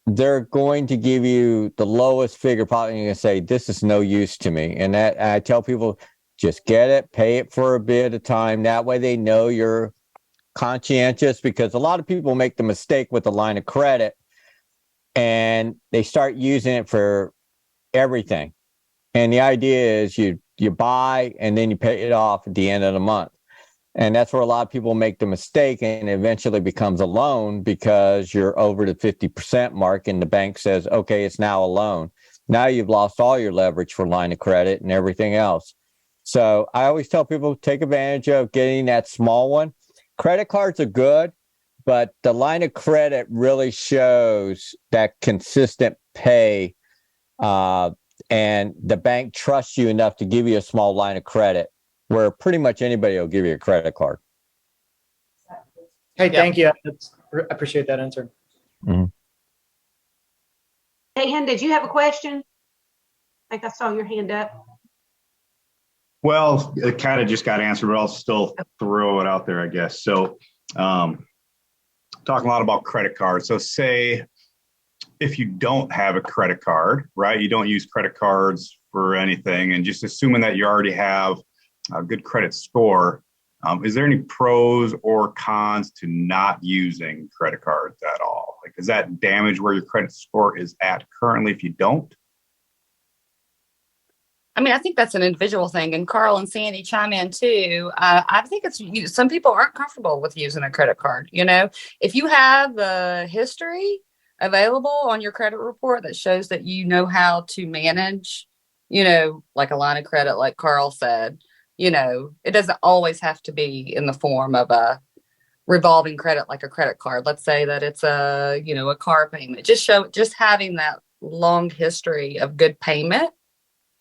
[SPEAKER 13] they're going to give you the lowest figure, probably going to say, this is no use to me. And that I tell people, just get it, pay it for a bit at a time. That way they know you're conscientious, because a lot of people make the mistake with the line of credit and they start using it for everything. And the idea is you buy and then you pay it off at the end of the month. And that's where a lot of people make the mistake, and it eventually becomes a loan because you're over the 50% mark and the bank says, okay, it's now a loan. Now you've lost all your leverage for line of credit and everything else. So I always tell people, take advantage of getting that small one. Credit cards are good, but the line of credit really shows that consistent pay, and the bank trusts you enough to give you a small line of credit, where pretty much anybody will give you a credit card.
[SPEAKER 7] Hey, thank you. I appreciate that answer.
[SPEAKER 13] Mm-hmm.
[SPEAKER 11] Dan, did you have a question? I think I saw your hand up.
[SPEAKER 8] Well, it kind of just got answered, but I'll still throw it out there, I guess. So, talking a lot about credit cards. So say if you don't have a credit card, right? You don't use credit cards for anything, and just assuming that you already have a good credit score, is there any pros or cons to not using credit cards at all? Like, does that damage where your credit score is at currently if you don't?
[SPEAKER 12] I mean, I think that's an individual thing, and Carl and Sandy chime in too. I think it's some people aren't comfortable with using a credit card. You know, if you have the history available on your credit report that shows that you know how to manage, you know, like a line of credit, like Carl said, you know, it doesn't always have to be in the form of a revolving credit like a credit card. Let's say that it's a, you know, a car payment. Just having that long history of good payment,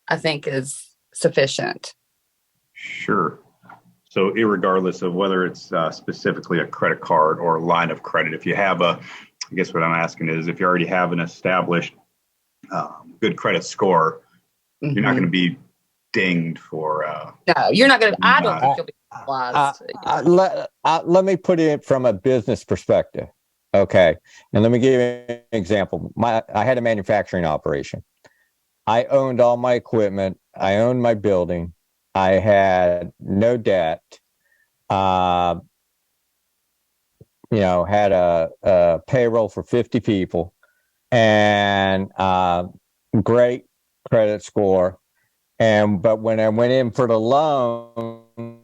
[SPEAKER 12] I think, is sufficient.
[SPEAKER 8] Sure. So irregardless of whether it's specifically a credit card or a line of credit, if you have I guess what I'm asking is, if you already have an established good credit score,
[SPEAKER 12] Mm-hmm.
[SPEAKER 8] you're not going to be dinged for.
[SPEAKER 12] No, you're not going to. I don't think you'll be penalized.
[SPEAKER 13] Let me put it from a business perspective. Okay. And let me give you an example. I had a manufacturing operation. I owned all my equipment. I owned my building. I had no debt. You know, had a payroll for 50 people and great credit score. But when I went in for the loan,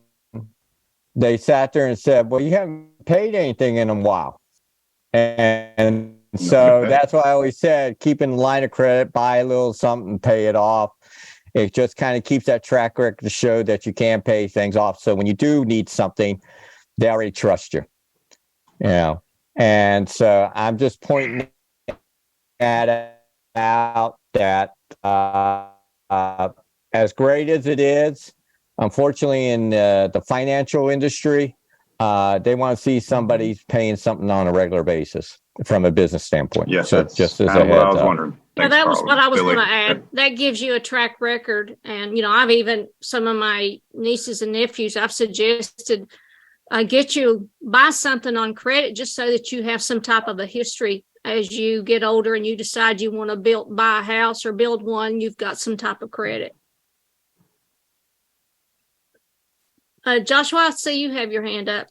[SPEAKER 13] they sat there and said, well, you haven't paid anything in a while. And so that's why I always said, keep in the line of credit, buy a little something, pay it off. It just kind of keeps that track record to show that you can pay things off. So when you do need something, they already trust you. You know, and so I'm just pointing that out that as great as it is, unfortunately, in the financial industry, they want to see somebody paying something on a regular basis from a business standpoint.
[SPEAKER 8] Yes,
[SPEAKER 13] so
[SPEAKER 8] that's
[SPEAKER 13] just as
[SPEAKER 8] kind of
[SPEAKER 13] a
[SPEAKER 8] what I
[SPEAKER 13] heads
[SPEAKER 8] was
[SPEAKER 13] up.
[SPEAKER 8] wondering.
[SPEAKER 1] Yeah, that was what I was
[SPEAKER 8] Billy.
[SPEAKER 1] going to add. That gives you a track record. And, you know, I've even, some of my nieces and nephews, I've suggested buy something on credit just so that you have some type of a history as you get older and you decide you want to buy a house or build one, you've got some type of credit. Joshua, I see you have your hand up.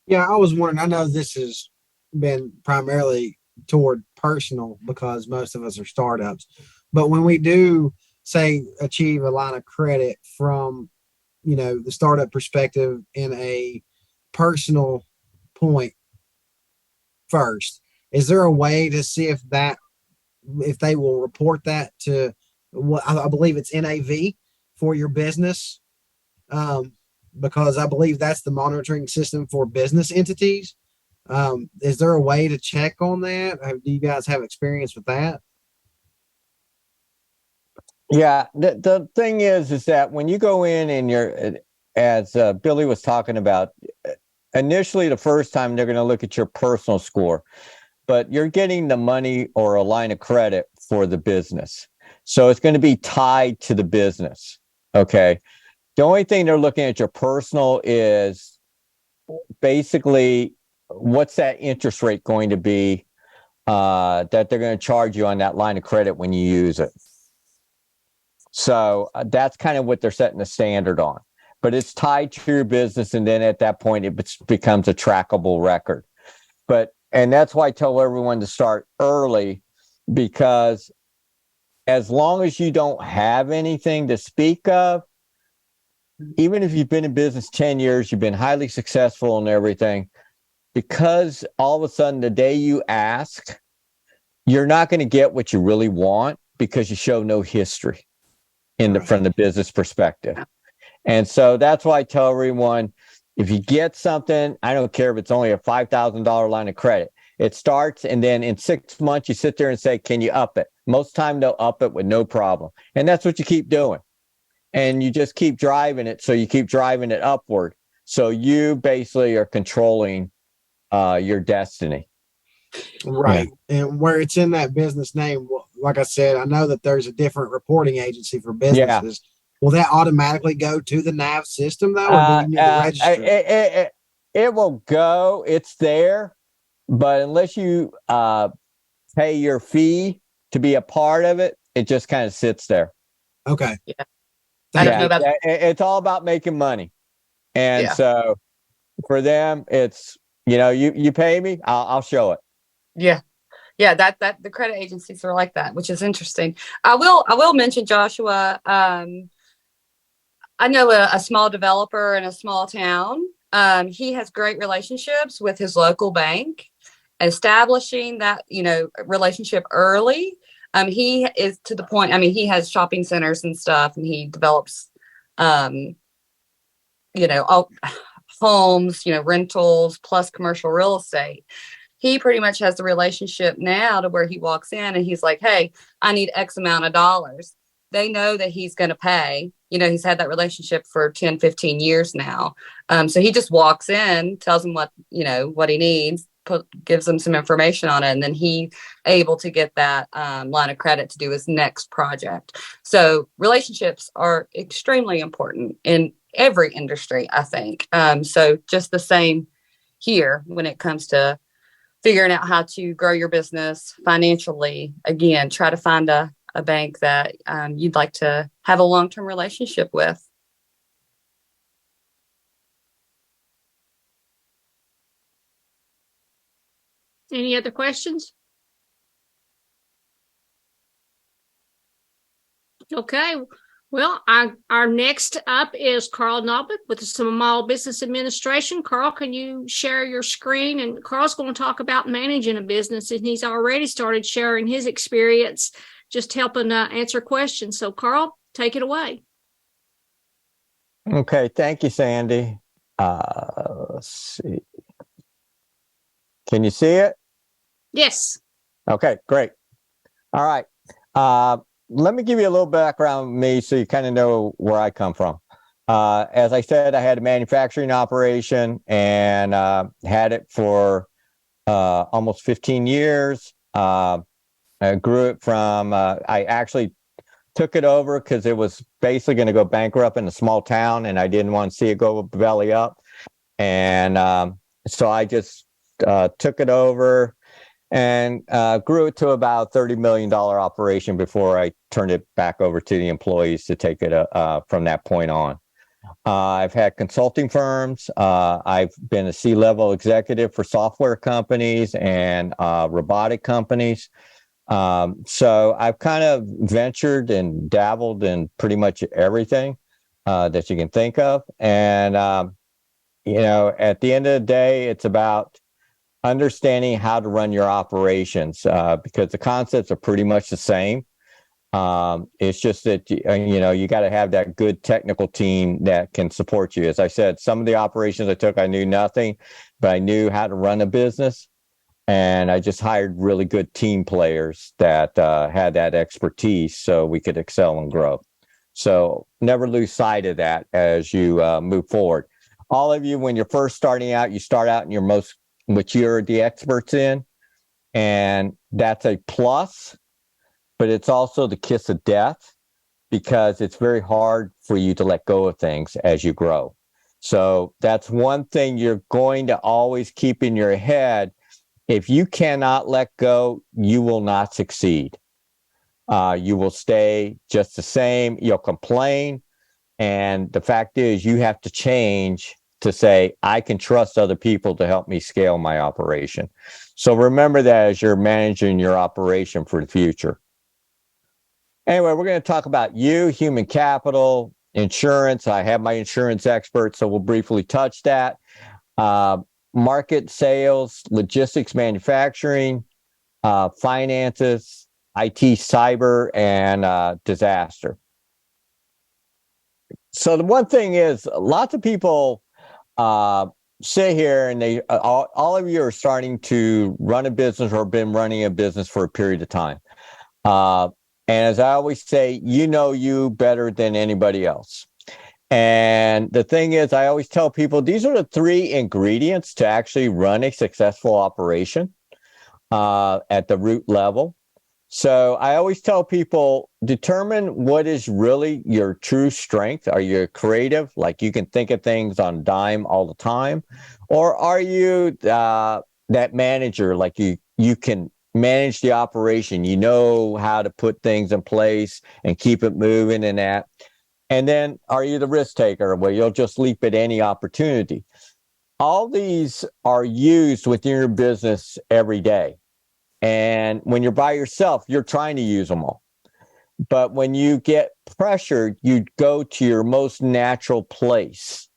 [SPEAKER 6] Yeah, I was wondering, I know this has been primarily toward personal because most of us are startups, but when we do say achieve a line of credit from, you know, the startup perspective in a personal point first, is there a way to see if they will report that to what I believe it's NAV for your business? Because I believe that's the monitoring system for business entities. Is there a way to check on that? Do you guys have experience with that?
[SPEAKER 13] Yeah, the thing is that when you go in and you're, as Billy was talking about, initially the first time they're going to look at your personal score, but you're getting the money or a line of credit for the business. So it's going to be tied to the business. Okay. The only thing they're looking at your personal is basically what's that interest rate going to be that they're going to charge you on that line of credit when you use it. So that's kind of what they're setting the standard on. But it's tied to your business, and then at that point, it becomes a trackable record. And that's why I tell everyone to start early, because as long as you don't have anything to speak of, even if you've been in business 10 years, you've been highly successful and everything, because all of a sudden the day you ask, you're not going to get what you really want because you show no history from the business perspective. And so that's why I tell everyone, if you get something, I don't care if it's only a $5,000 line of credit, it starts, and then in 6 months, you sit there and say, can you up it? Most time they'll up it with no problem. And that's what you keep doing. And you just keep driving it. So you keep driving it upward. So you basically are controlling your destiny.
[SPEAKER 6] Right. Yeah. And where it's in that business name, like I said, I know that there's a different reporting agency for businesses. Yeah. Will that automatically go to the NAV system though, or do you need to register?
[SPEAKER 13] It will go. It's there, but unless you pay your fee to be a part of it, it just kind of sits there.
[SPEAKER 6] Okay.
[SPEAKER 12] Yeah. I don't know about
[SPEAKER 13] it's all about making money, and so for them, it's you pay me, I'll show it.
[SPEAKER 12] Yeah. Yeah, that the credit agencies are like that, which is interesting. I will mention Joshua. I know a small developer in a small town. He has great relationships with his local bank, establishing that relationship early. He is to the point. I mean, he has shopping centers and stuff, and he develops, all homes, rentals plus commercial real estate. He pretty much has the relationship now to where he walks in and he's like, hey, I need X amount of dollars. They know that he's going to pay. He's had that relationship for 10, 15 years now. So he just walks in, tells him what he needs, gives them some information on it. And then he able to get that line of credit to do his next project. So relationships are extremely important in every industry, I think. So just the same here when it comes to figuring out how to grow your business financially. Again, try to find a bank that you'd like to have a long-term relationship with.
[SPEAKER 1] Any other questions? Okay. Well, our next up is Carl Knoblock with the Small Business Administration. Carl, can you share your screen? And Carl's going to talk about managing a business, and he's already started sharing his experience, just helping answer questions. So, Carl, take it away.
[SPEAKER 13] Okay, thank you, Sandy. Let's see. Can you see it?
[SPEAKER 1] Yes.
[SPEAKER 13] Okay, great. All right. Let me give you a little background on me so you kind of know where I come from. As I said, I had a manufacturing operation and had it for almost 15 years. I grew it from, I actually took it over because it was basically going to go bankrupt in a small town and I didn't want to see it go belly up. And so I just took it over and grew it to about $30 million operation before I turned it back over to the employees to take it from that point on. I've had consulting firms. I've been a C-level executive for software companies and robotic companies. So I've kind of ventured and dabbled in pretty much everything that you can think of. And, at the end of the day, it's about understanding how to run your operations because the concepts are pretty much the same. It's just that, you got to have that good technical team that can support you. As I said, some of the operations I took, I knew nothing, but I knew how to run a business. And I just hired really good team players that had that expertise so we could excel and grow. So never lose sight of that as you move forward. All of you, when you're first starting out, you start out in your most which you're the experts in, and that's a plus, but it's also the kiss of death because it's very hard for you to let go of things as you grow. So that's one thing you're going to always keep in your head. If you cannot let go, you will not succeed. You will stay just the same. You'll complain. And the fact is, you have to change to say, I can trust other people to help me scale my operation. So remember that as you're managing your operation for the future. Anyway, we're going to talk about you, human capital, insurance. I have my insurance expert, so we'll briefly touch that. Market, sales, logistics, manufacturing, finances, IT, cyber, and disaster. So the one thing is, lots of people sit here and they all of you are starting to run a business or been running a business for a period of time. And as I always say, you know you better than anybody else. And the thing is, I always tell people these are the 3 ingredients to actually run a successful operation at the root level. So I always tell people, determine what is really your true strength. Are you creative, like you can think of things on dime all the time? Or are you that manager, like you can manage the operation, you know how to put things in place and keep it moving and that? And then are you the risk taker, where you'll just leap at any opportunity? All these are used within your business every day. And when you're by yourself, you're trying to use them all. But when you get pressured, you go to your most natural place.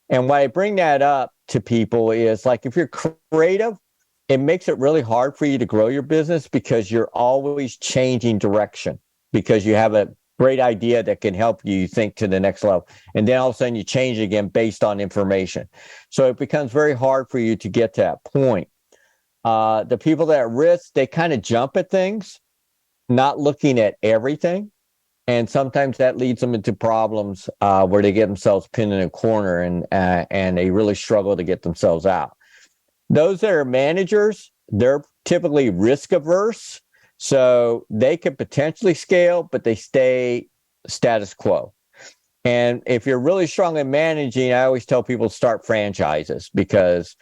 [SPEAKER 13] And why I bring that up to people is, like, if you're creative, it makes it really hard for you to grow your business because you're always changing direction, because you have a great idea that can help you think to the next level. And then all of a sudden you change again based on information. So it becomes very hard for you to get to that point. The people that risk, they kind of jump at things, not looking at everything. And sometimes that leads them into problems where they get themselves pinned in a corner and they really struggle to get themselves out. Those that are managers, they're typically risk averse. So they could potentially scale, but they stay status quo. And if you're really strong in managing, I always tell people to start franchises, because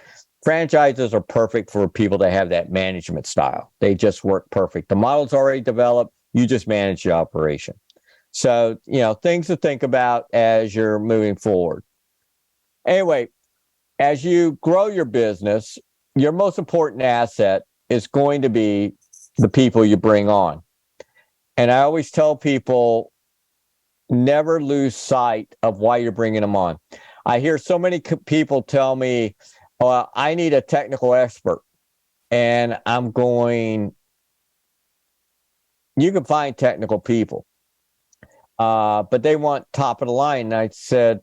[SPEAKER 13] franchises are perfect for people that have that management style. They just work perfect. The model's already developed. You just manage the operation. So, things to think about as you're moving forward. Anyway, as you grow your business, your most important asset is going to be the people you bring on. And I always tell people, never lose sight of why you're bringing them on. I hear so many people tell me, I need a technical expert. And I'm going, you can find technical people, but they want top of the line. And I said,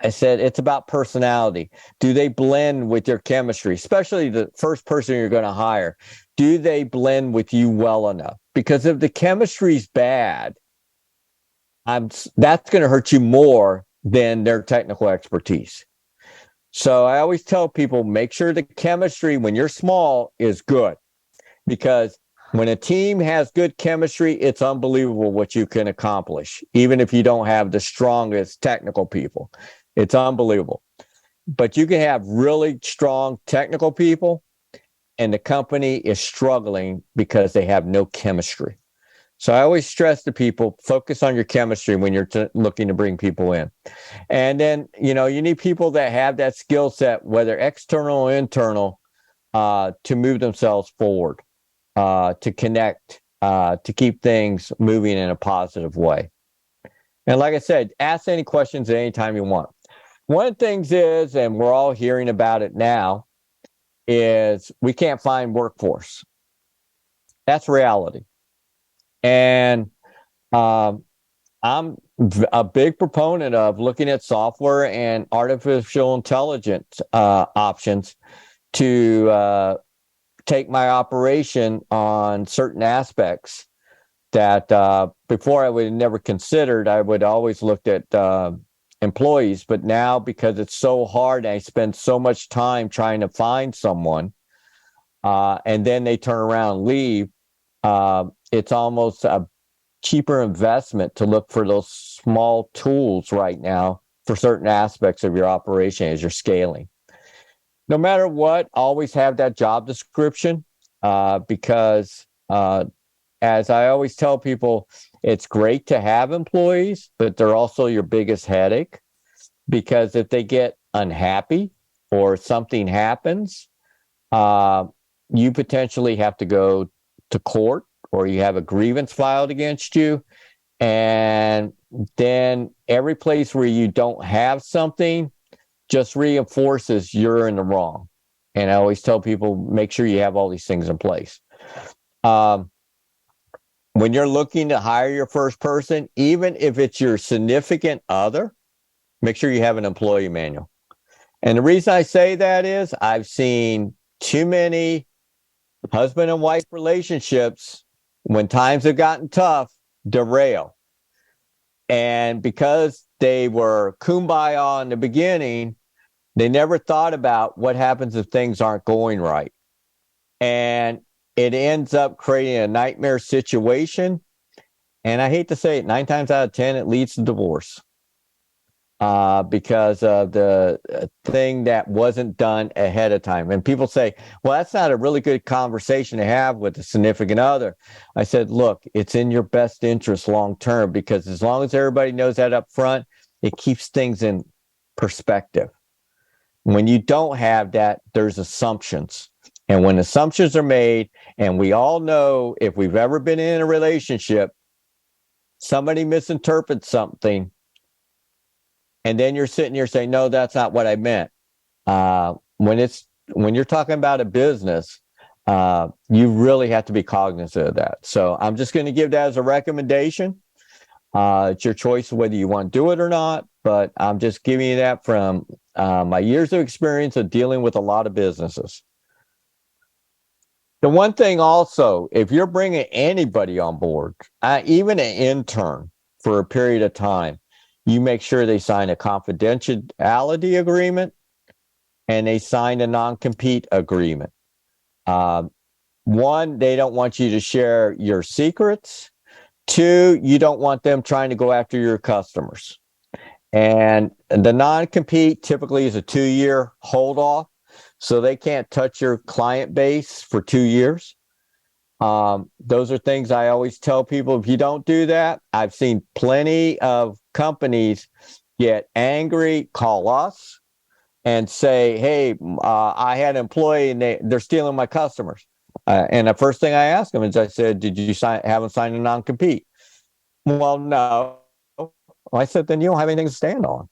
[SPEAKER 13] it's about personality. Do they blend with your chemistry? Especially the first person you're going to hire. Do they blend with you well enough? Because if the chemistry's bad, that's going to hurt you more than their technical expertise. So I always tell people, make sure the chemistry when you're small is good, because when a team has good chemistry, it's unbelievable what you can accomplish, even if you don't have the strongest technical people. It's unbelievable. But you can have really strong technical people, and the company is struggling because they have no chemistry. So I always stress to people, focus on your chemistry when you're looking to bring people in. And then, you need people that have that skill set, whether external or internal, to move themselves forward, to connect, to keep things moving in a positive way. And like I said, ask any questions at any time you want. One of the things is, and we're all hearing about it now, is we can't find workforce. That's reality. And I'm a big proponent of looking at software and artificial intelligence options to take my operation on certain aspects that before I would have never considered. I would always looked at employees, but now, because it's so hard, I spend so much time trying to find someone, and then they turn around and leave. It's almost a cheaper investment to look for those small tools right now for certain aspects of your operation as you're scaling. No matter what, always have that job description, because as I always tell people, it's great to have employees, but they're also your biggest headache, because if they get unhappy or something happens, you potentially have to go to court or you have a grievance filed against you. And then every place where you don't have something just reinforces you're in the wrong. And I always tell people, make sure you have all these things in place. When you're looking to hire your first person, even if it's your significant other, make sure you have an employee manual. And the reason I say that is I've seen too many husband and wife relationships, when times have gotten tough, derail. And because they were kumbaya in the beginning, they never thought about what happens if things aren't going right. And it ends up creating a nightmare situation. And I hate to say it, 9 times out of 10, it leads to divorce. Because of the thing that wasn't done ahead of time. And people say, well, that's not a really good conversation to have with a significant other. I said, look, it's in your best interest long term, because as long as everybody knows that up front, it keeps things in perspective. When you don't have that, there's assumptions. And when assumptions are made, and we all know, if we've ever been in a relationship, somebody misinterprets something, and then you're sitting here saying, no, that's not what I meant. When you're talking about a business, you really have to be cognizant of that. So I'm just going to give that as a recommendation. It's your choice whether you want to do it or not, but I'm just giving you that from my years of experience of dealing with a lot of businesses. The one thing also, if you're bringing anybody on board, even an intern for a period of time, you make sure they sign a confidentiality agreement and they sign a non-compete agreement. One, they don't want you to share your secrets. 2, you don't want them trying to go after your customers. And the non-compete typically is a 2-year hold off, so they can't touch your client base for 2 years. Those are things I always tell people. If you don't do that, I've seen plenty of companies get angry, call us and say, hey, I had an employee and they're stealing my customers. And the first thing I ask them is, I said, did you have them sign a non-compete? Well, no. I said, then you don't have anything to stand on.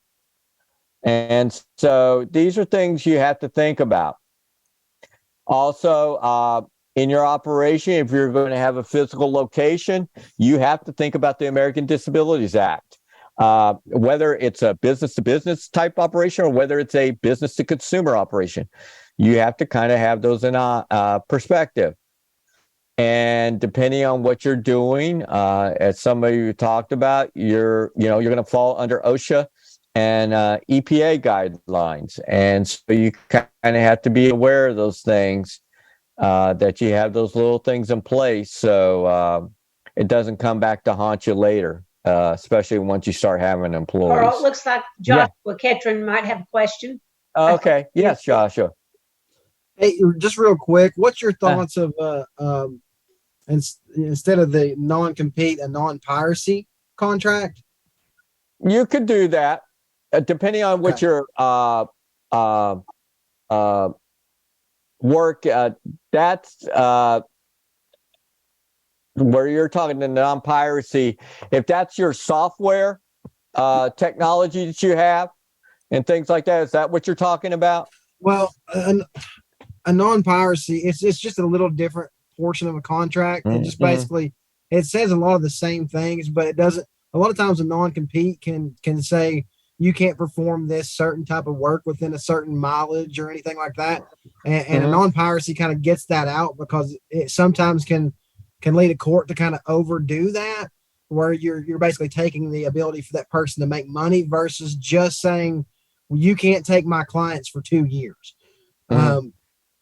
[SPEAKER 13] And so these are things you have to think about. Also, in your operation, if you're going to have a physical location, you have to think about the American Disabilities Act. Whether it's a business-to-business type operation or whether it's a business-to-consumer operation, you have to kind of have those in perspective. And depending on what you're doing, as somebody you talked about, you're going to fall under OSHA and EPA guidelines, and so you kind of have to be aware of those things. That you have those little things in place so it doesn't come back to haunt you later, especially once you start having employees.
[SPEAKER 11] Carl, it looks like Joshua Ketron might have a question.
[SPEAKER 13] Okay. Yes, Joshua.
[SPEAKER 6] Hey, just real quick, what's your thoughts of instead of the non-compete, a non-piracy contract?
[SPEAKER 13] You could do that, depending on what your work. That's where you're talking to non-piracy. If that's your software technology that you have and things like that, is that what you're talking about?
[SPEAKER 6] Well, a non-piracy, it's just a little different portion of a contract. It just basically, it says a lot of the same things, but it doesn't. A lot of times a non-compete can say you can't perform this certain type of work within a certain mileage or anything like that. And a non-piracy kind of gets that out, because it sometimes can lead a court to kind of overdo that, where you're basically taking the ability for that person to make money versus just saying, well, you can't take my clients for 2 years.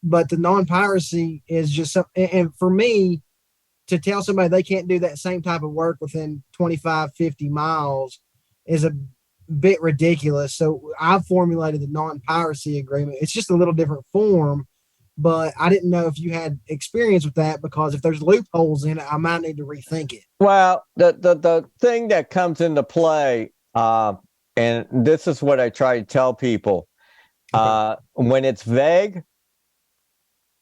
[SPEAKER 6] But the non-piracy is just and for me, to tell somebody they can't do that same type of work within 25, 50 miles is a bit ridiculous. So I've formulated the non-piracy agreement. It's just a little different form, but I didn't know if you had experience with that, because if there's loopholes in it, I might need to rethink it.
[SPEAKER 13] Well, the thing that comes into play, and this is what I try to tell people, when it's vague,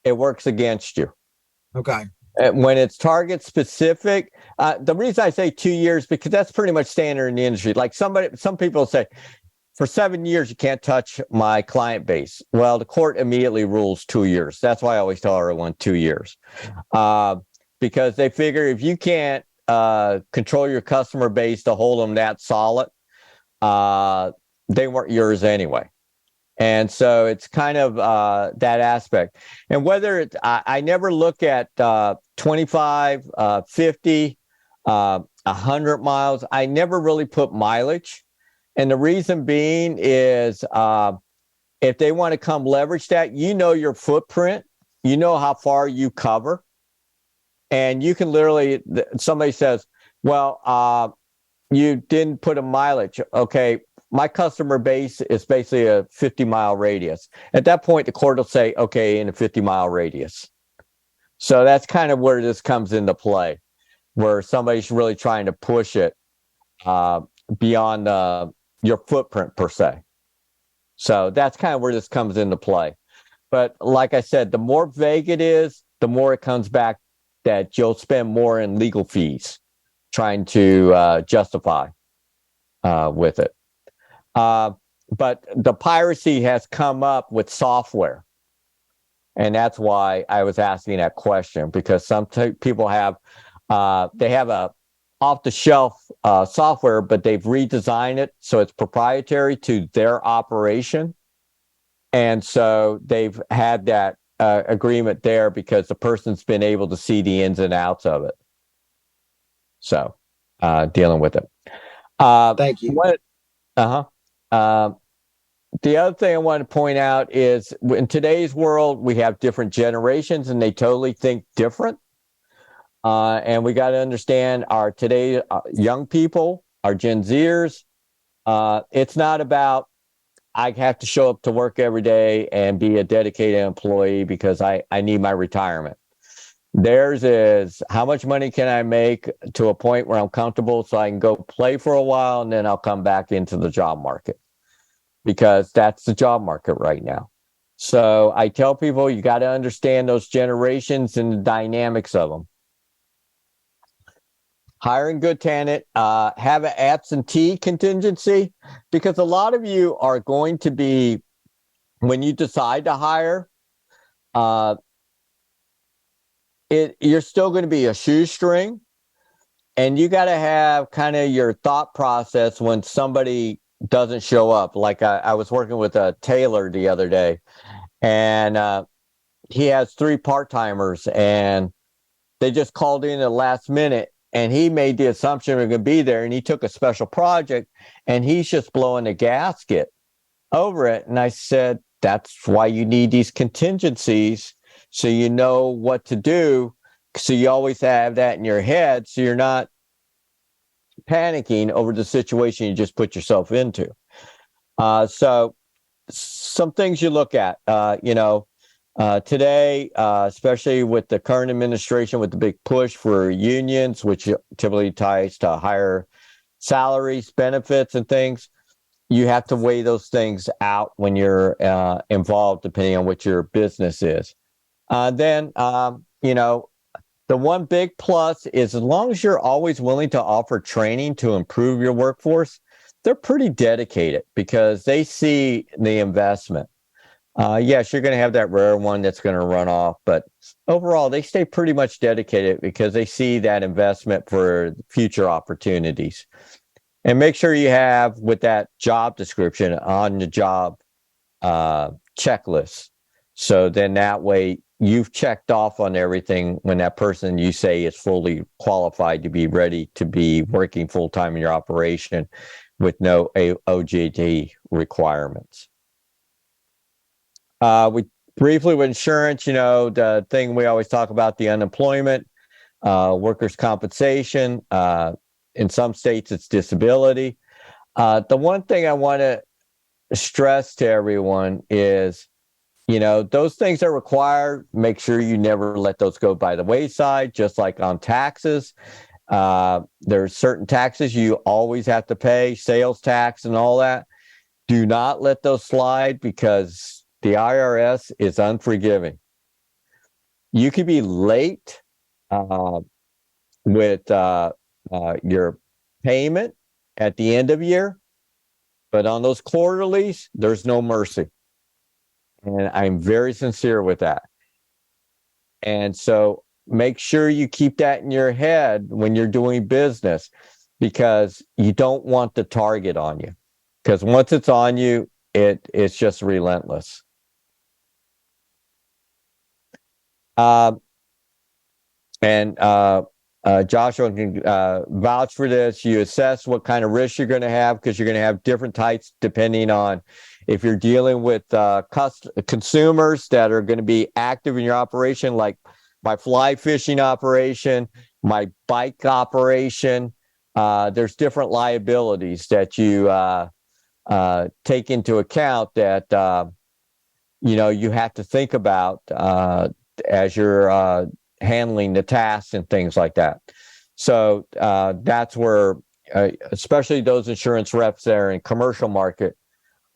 [SPEAKER 13] it works against you.
[SPEAKER 6] Okay.
[SPEAKER 13] When it's target specific, the reason I say 2 years, because that's pretty much standard in the industry. Like some people say, for 7 years, you can't touch my client base. Well, the court immediately rules 2 years. That's why I always tell everyone 2 years. Because they figure if you can't control your customer base to hold them that solid, they weren't yours anyway. And so it's kind of that aspect. And whether it's, I never look at 25, 50, 100 miles. I never really put mileage. And the reason being is if they want to come leverage that, you know your footprint, you know how far you cover. And you can literally, somebody says, well, you didn't put a mileage. Okay, my customer base is basically a 50-mile radius. At that point, the court will say, okay, in a 50-mile radius. So that's kind of where this comes into play, where somebody's really trying to push it beyond your footprint per se. So that's kind of where this comes into play. But like I said, the more vague it is, the more it comes back that you'll spend more in legal fees trying to justify with it. But the piracy has come up with software. And that's why I was asking that question, because some people have, they have a off-the-shelf software, but they've redesigned it so it's proprietary to their operation. And so they've had that agreement there because the person's been able to see the ins and outs of it. So dealing with it.
[SPEAKER 6] Thank you.
[SPEAKER 13] The other thing I want to point out is in today's world, we have different generations and they totally think different. And we got to understand our today young people, our Gen Zers. It's not about I have to show up to work every day and be a dedicated employee because I need my retirement. Theirs is how much money can I make to a point where I'm comfortable so I can go play for a while and then I'll come back into the job market, because that's the job market right now. So I tell people you got to understand those generations and the dynamics of them. Hiring good tenant, have an absentee contingency, because a lot of you are going to be, when you decide to hire, you're still going to be a shoestring, and you got to have kind of your thought process when somebody doesn't show up. Like I was working with a tailor the other day, and he has 3 part-timers, and they just called in at the last minute. And he made the assumption we're going to be there, and he took a special project, and he's just blowing a gasket over it. And I said, that's why you need these contingencies, so you know what to do. So you always have that in your head, so you're not panicking over the situation you just put yourself into. So some things you look at, today, especially with the current administration, with the big push for unions, which typically ties to higher salaries, benefits, and things, you have to weigh those things out when you're involved, depending on what your business is. The one big plus is as long as you're always willing to offer training to improve your workforce, they're pretty dedicated because they see the investment. Yes, you're going to have that rare one that's going to run off, but overall, they stay pretty much dedicated because they see that investment for future opportunities. And make sure you have, with that job description, on the job checklist. So then that way you've checked off on everything when that person you say is fully qualified to be ready to be working full-time in your operation with no OJT requirements. We briefly with insurance, the thing we always talk about, the unemployment, workers' compensation. In some states, it's disability. The one thing I want to stress to everyone is, those things are required. Make sure you never let those go by the wayside, just like on taxes. There's certain taxes you always have to pay, sales tax and all that. Do not let those slide because the IRS is unforgiving. You could be late with your payment at the end of year, but on those quarterlies, there's no mercy. And I'm very sincere with that. And so make sure you keep that in your head when you're doing business, because you don't want the target on you. Because once it's on you, it's just relentless. Joshua can vouch for this. You assess what kind of risk you're going to have, because you're going to have different types depending on if you're dealing with consumers that are going to be active in your operation, like my fly fishing operation, my bike operation. There's different liabilities that you take into account that you have to think about as you're handling the tasks and things like that. So that's where, especially those insurance reps there in commercial market,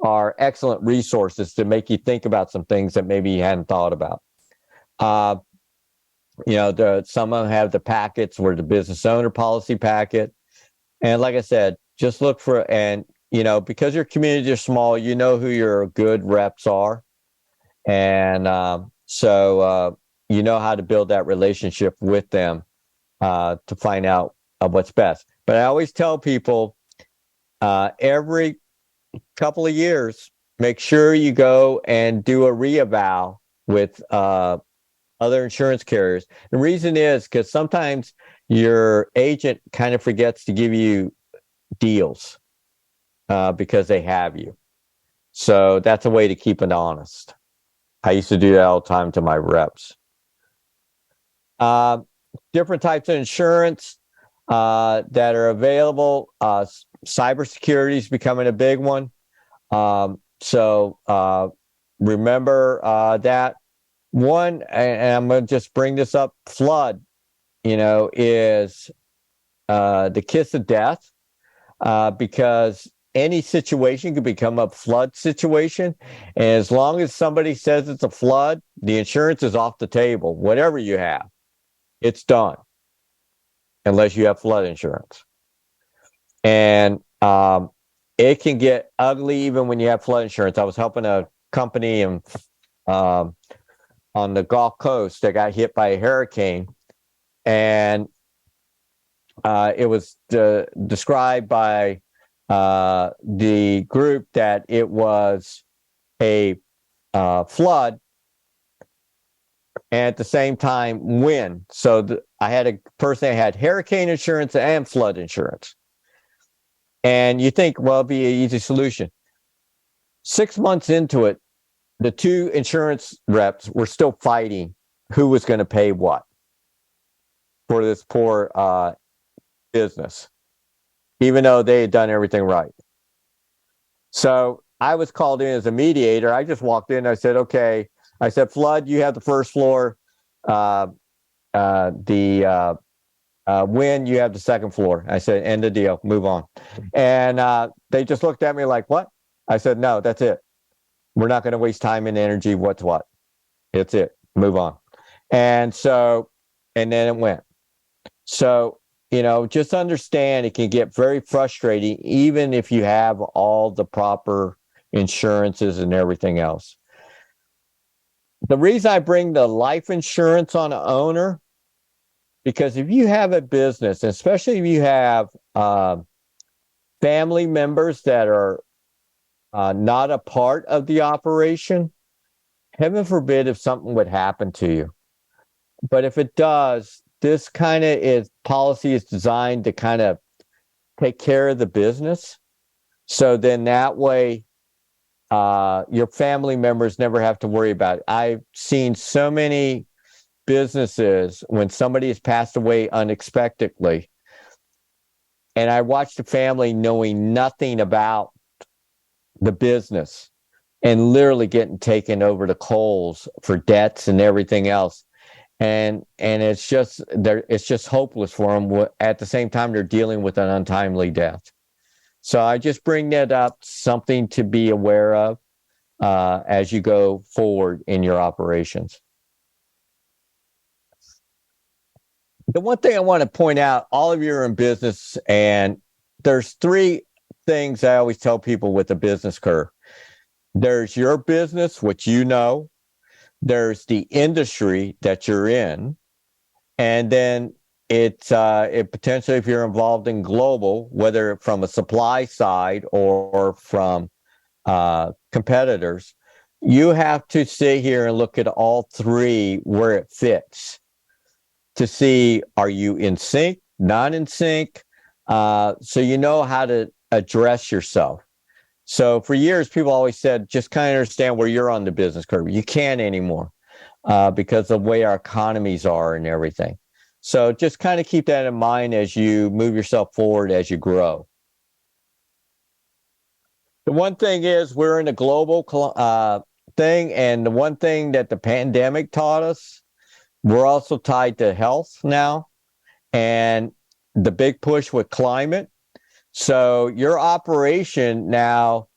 [SPEAKER 13] are excellent resources to make you think about some things that maybe you hadn't thought about. Some of them have the packets where the business owner policy packet. And like I said, just look for, and because your communities are small, who your good reps are. And so you know how to build that relationship with them to find out what's best. But I always tell people every couple of years, make sure you go and do a reeval with other insurance carriers. The reason is because sometimes your agent kind of forgets to give you deals because they have you. So that's a way to keep it honest. I used to do that all the time to my reps. Different types of insurance that are available. Cybersecurity is becoming a big one. So remember that. One, and I'm going to just bring this up, flood, is the kiss of death because any situation could become a flood situation. And as long as somebody says it's a flood, the insurance is off the table. Whatever you have, it's done. Unless you have flood insurance. And it can get ugly even when you have flood insurance. I was helping a company on the Gulf Coast that got hit by a hurricane. And it was described by the group that it was a flood and at the same time wind. So I had a person that had hurricane insurance and flood insurance. And you think, well, it'd be an easy solution. 6 months into it, the two insurance reps were still fighting who was going to pay what for this poor business, even though they had done everything right. So I was called in as a mediator. I just walked in. I said, okay. I said, flood, you have the first floor. Wind, you have the second floor. I said, end the deal, move on. And they just looked at me like, what? I said, no, that's it. We're not going to waste time and energy. What's what? It's it. Move on. And so, and then it went. So, just understand it can get very frustrating, even if you have all the proper insurances and everything else. The reason I bring the life insurance on an owner, because if you have a business, especially if you have family members that are not a part of the operation, heaven forbid if something would happen to you. But if it does, this kind of policy is designed to kind of take care of the business. So then that way, your family members never have to worry about it. I've seen so many businesses when somebody has passed away unexpectedly, and I watched the family knowing nothing about the business and literally getting taken over the coals for debts and everything else. And it's just hopeless for them. At the same time, they're dealing with an untimely death. So I just bring that up, something to be aware of as you go forward in your operations. The one thing I want to point out, all of you are in business, and there's three things I always tell people with the business curve. There's your business, which you know. There's the industry that you're in. And then it potentially, if you're involved in global, whether from a supply side or from competitors, you have to sit here and look at all three where it fits to see, are you in sync, not in sync? So you know how to address yourself. So for years, people always said, just kind of understand where you're on the business curve. You can't anymore because of the way our economies are and everything. So just kind of keep that in mind as you move yourself forward, as you grow. The one thing is we're in a global thing. And the one thing that the pandemic taught us, we're also tied to health now and the big push with climate. So your operation now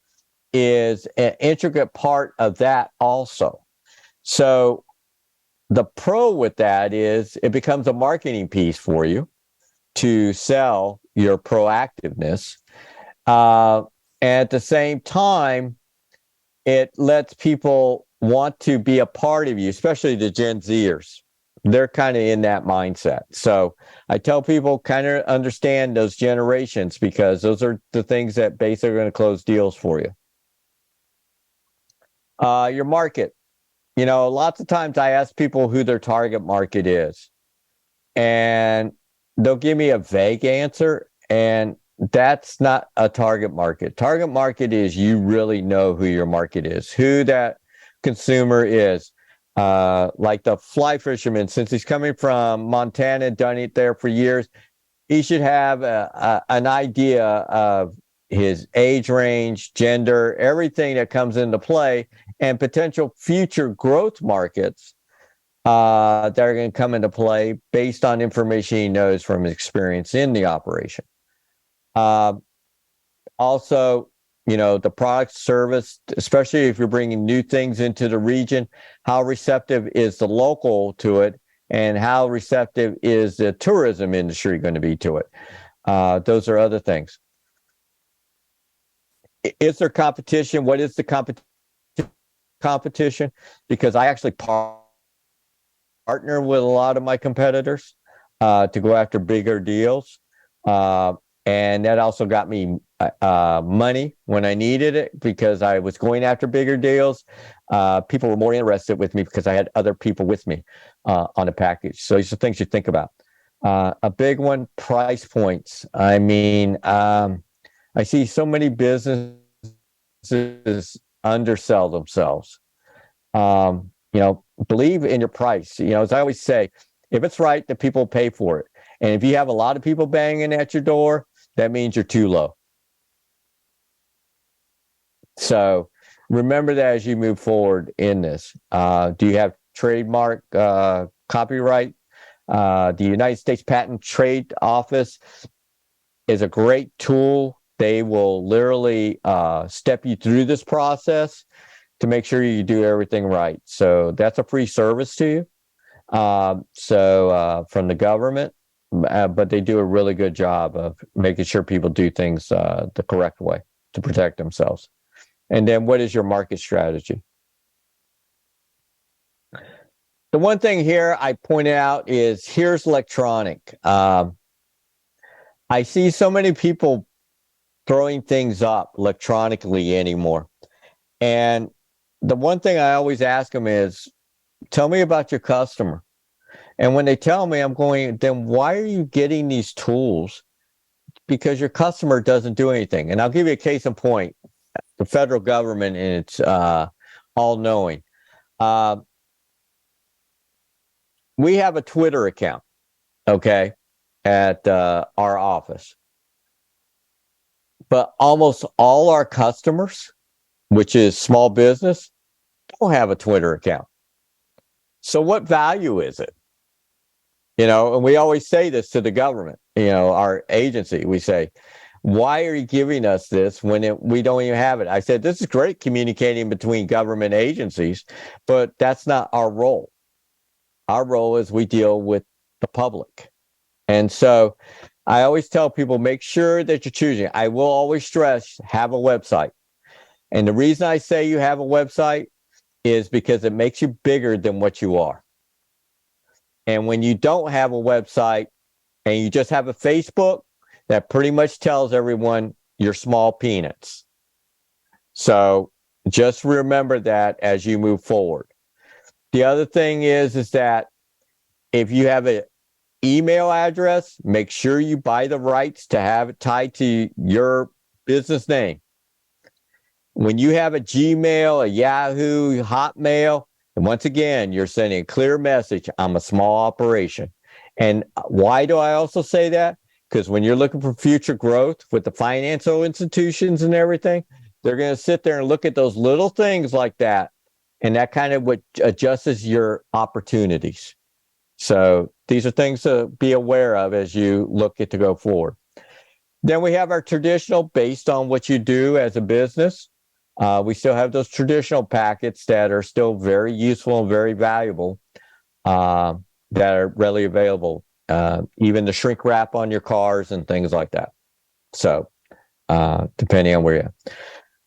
[SPEAKER 13] is an intricate part of that also. So the pro with that is it becomes a marketing piece for you to sell your proactiveness. And at the same time, it lets people want to be a part of you, especially the Gen Zers. They're kind of in that mindset. So I tell people kind of understand those generations because those are the things that basically are going to close deals for you. Your market. You know, lots of times I ask people who their target market is, and they'll give me a vague answer, and that's not a target market. Target market is you really know who your market is, who that consumer is. Like the fly fisherman, since he's coming from Montana, done it there for years, he should have an idea of his age range, gender, everything that comes into play, and potential future growth markets that are going to come into play based on information he knows from his experience in the operation. Also, you know, the product service, especially if you're bringing new things into the region, how receptive is the local to it, and how receptive is the tourism industry going to be to it? Those are other things. Is there competition? What is the competition? Because I actually partner with a lot of my competitors to go after bigger deals. And that also got me money when I needed it because I was going after bigger deals. People were more interested with me because I had other people with me on a package. So these are things you think about. A big one, price points. I mean, I see so many businesses undersell themselves. You know, believe in your price. You know, as I always say, if it's right, the people pay for it. And if you have a lot of people banging at your door, that means you're too low. So remember that as you move forward in this. Do you have trademark copyright? The United States Patent Trade Office is a great tool. They will literally step you through this process to make sure you do everything right. So that's a free service to you. From the government, but they do a really good job of making sure people do things the correct way to protect themselves. And then what is your market strategy? The one thing here I pointed out is here's electronic. I see so many people throwing things up electronically anymore. And the one thing I always ask them is, tell me about your customer. And when they tell me, I'm going, then why are you getting these tools? Because your customer doesn't do anything. And I'll give you a case in point. The federal government, and it's all-knowing. We have a Twitter account, okay, at our office. But almost all our customers, which is small business, don't have a Twitter account. So what value is it? You know, and we always say this to the government, you know, our agency. We say, why are you giving us this when we don't even have it? I said, this is great communicating between government agencies, but that's not our role. Our role is we deal with the public. And so I always tell people, make sure that you're choosing. I will always stress, have a website. And the reason I say you have a website is because it makes you bigger than what you are. And when you don't have a website and you just have a Facebook, that pretty much tells everyone you're small peanuts. So just remember that as you move forward. The other thing is that if you have an email address, make sure you buy the rights to have it tied to your business name. When you have a Gmail, a Yahoo, Hotmail, and once again, you're sending a clear message, I'm a small operation. And why do I also say that? Because when you're looking for future growth with the financial institutions and everything, they're going to sit there and look at those little things like that. And that kind of what adjusts your opportunities. So these are things to be aware of as you look at to go forward. Then we have our traditional based on what you do as a business. We still have those traditional packets that are still very useful and very valuable that are readily available. Even the shrink wrap on your cars and things like that. So depending on where you're at.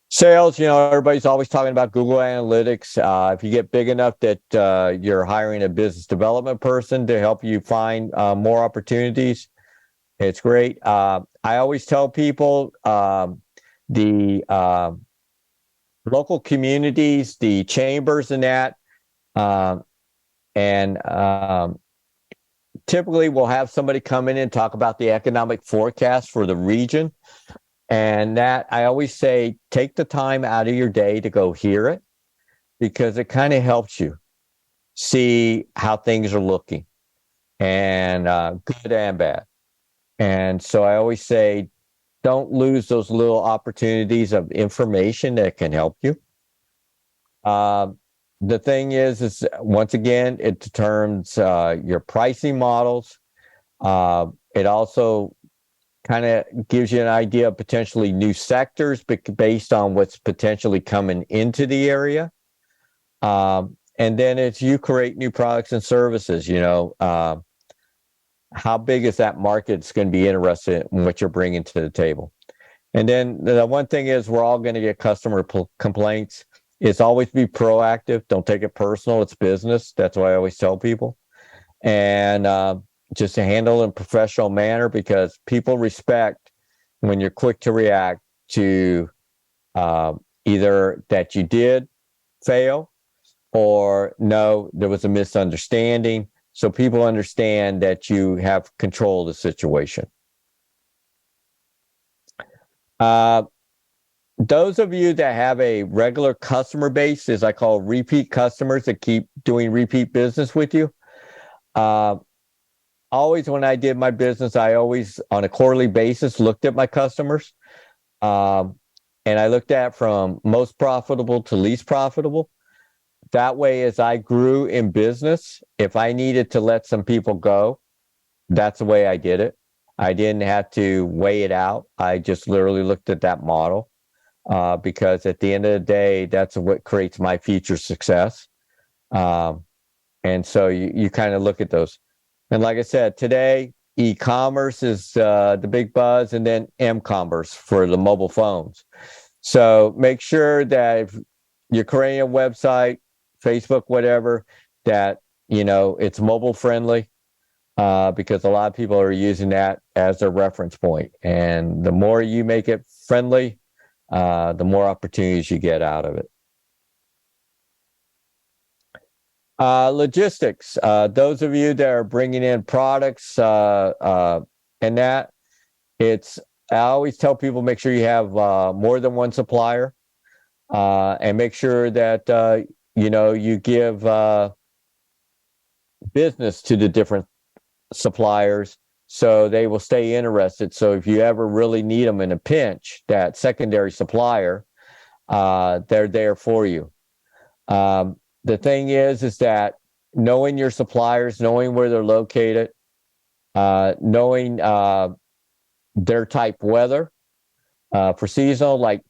[SPEAKER 13] Sales, everybody's always talking about Google Analytics. If you get big enough that you're hiring a business development person to help you find more opportunities, it's great. I always tell people the local communities, the chambers and that, and typically we'll have somebody come in and talk about the economic forecast for the region. And that I always say, take the time out of your day to go hear it because it kind of helps you see how things are looking and good and bad. And so I always say, don't lose those little opportunities of information that can help you. The thing is once again, it determines your pricing models. It also kind of gives you an idea of potentially new sectors based on what's potentially coming into the area. And then it's you create new products and services, how big is that market that's going to be interested in what you're bringing to the table. And then the one thing is we're all going to get customer complaints. It's always be proactive. Don't take it personal. It's business. That's what I always tell people. And just to handle in a professional manner because people respect when you're quick to react to either that you did fail or no, there was a misunderstanding. So people understand that you have control of the situation. Those of you that have a regular customer base, as I call repeat customers that keep doing repeat business with you, always when I did my business, I always on a quarterly basis looked at my customers. And I looked at from most profitable to least profitable. That way, as I grew in business, if I needed to let some people go, that's the way I did it. I didn't have to weigh it out. I just literally looked at that model because at the end of the day, that's what creates my future success. And so you kind of look at those. And like I said, today, e-commerce is the big buzz, and then m-commerce for the mobile phones. So make sure that if you're creating a website, Facebook, whatever, that, it's mobile friendly because a lot of people are using that as a reference point. And the more you make it friendly, the more opportunities you get out of it. Logistics, those of you that are bringing in products and that, I always tell people, make sure you have more than one supplier and make sure that, you give business to the different suppliers so they will stay interested. So if you ever really need them in a pinch, that secondary supplier, they're there for you. The thing is that knowing your suppliers, knowing where they're located, knowing their type weather for seasonal, like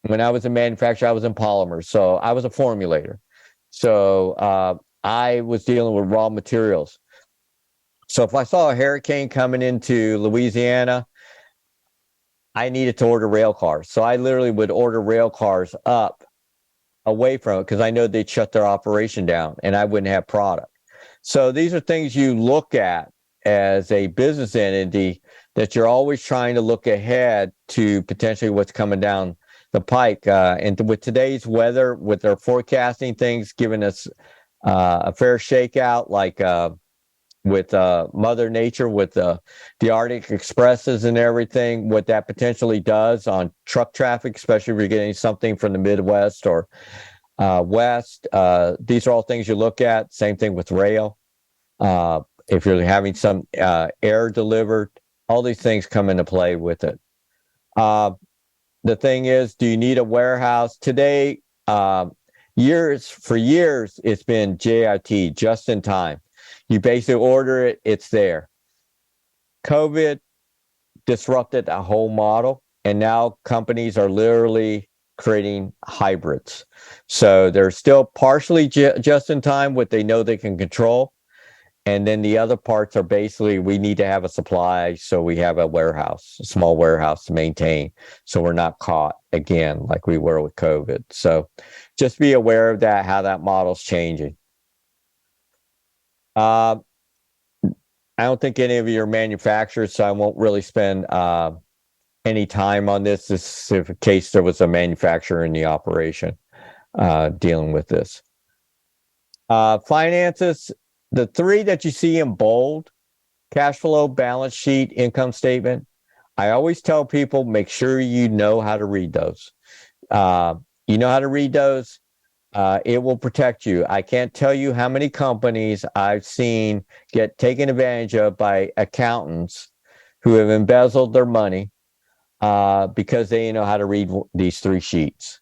[SPEAKER 13] when I was in manufacturing, I was in polymers. So I was a formulator. So I was dealing with raw materials. So if I saw a hurricane coming into Louisiana, I needed to order rail cars. So I literally would order rail cars up away from it because I know they'd shut their operation down and I wouldn't have product. So these are things you look at as a business entity, that you're always trying to look ahead to potentially what's coming down the pike. And with today's weather, with their forecasting things, giving us a fair shakeout, like with Mother Nature, with the Arctic Expresses and everything, what that potentially does on truck traffic, especially if you're getting something from the Midwest or West. These are all things you look at. Same thing with rail. If you're having some air delivered, all these things come into play with it. The thing is, do you need a warehouse? Today, for years, it's been JIT, just in time. You basically order it, it's there. COVID disrupted that whole model, and now companies are literally creating hybrids. So they're still partially just in time, what they know they can control. And then the other parts are basically, we need to have a supply, so we have a warehouse, a small warehouse to maintain, so we're not caught again like we were with COVID. So just be aware of that, how that model's changing. I don't think any of you are manufacturers, so I won't really spend any time on this. This is in case there was a manufacturer in the operation dealing with this. Finances, the three that you see in bold: cash flow, balance sheet, income statement. I always tell people, make sure you know how to read those. You know how to read those, it will protect you. I can't tell you how many companies I've seen get taken advantage of by accountants who have embezzled their money because they know how to read these three sheets.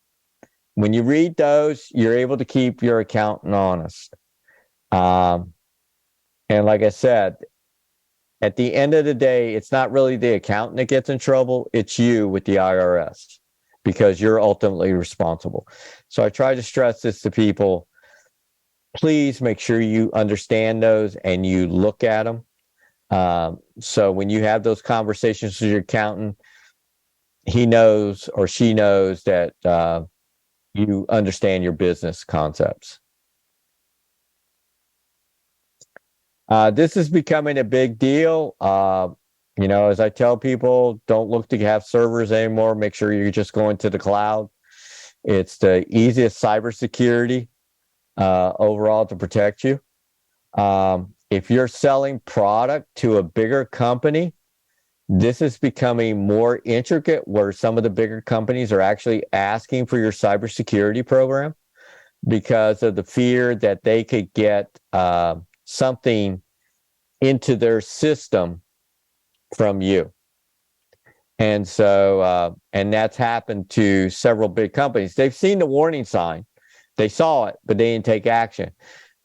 [SPEAKER 13] When you read those, you're able to keep your accountant honest. And like I said, at the end of the day, it's not really the accountant that gets in trouble. It's you with the IRS, because you're ultimately responsible. So I try to stress this to people. Please make sure you understand those and you look at them. So when you have those conversations with your accountant, he knows or she knows that you understand your business concepts. This is becoming a big deal. As I tell people, don't look to have servers anymore. Make sure you're just going to the cloud. It's the easiest cybersecurity overall to protect you. If you're selling product to a bigger company, this is becoming more intricate, where some of the bigger companies are actually asking for your cybersecurity program because of the fear that they could get something into their system from you. And so, and that's happened to several big companies. They've seen the warning sign. They saw it, but they didn't take action.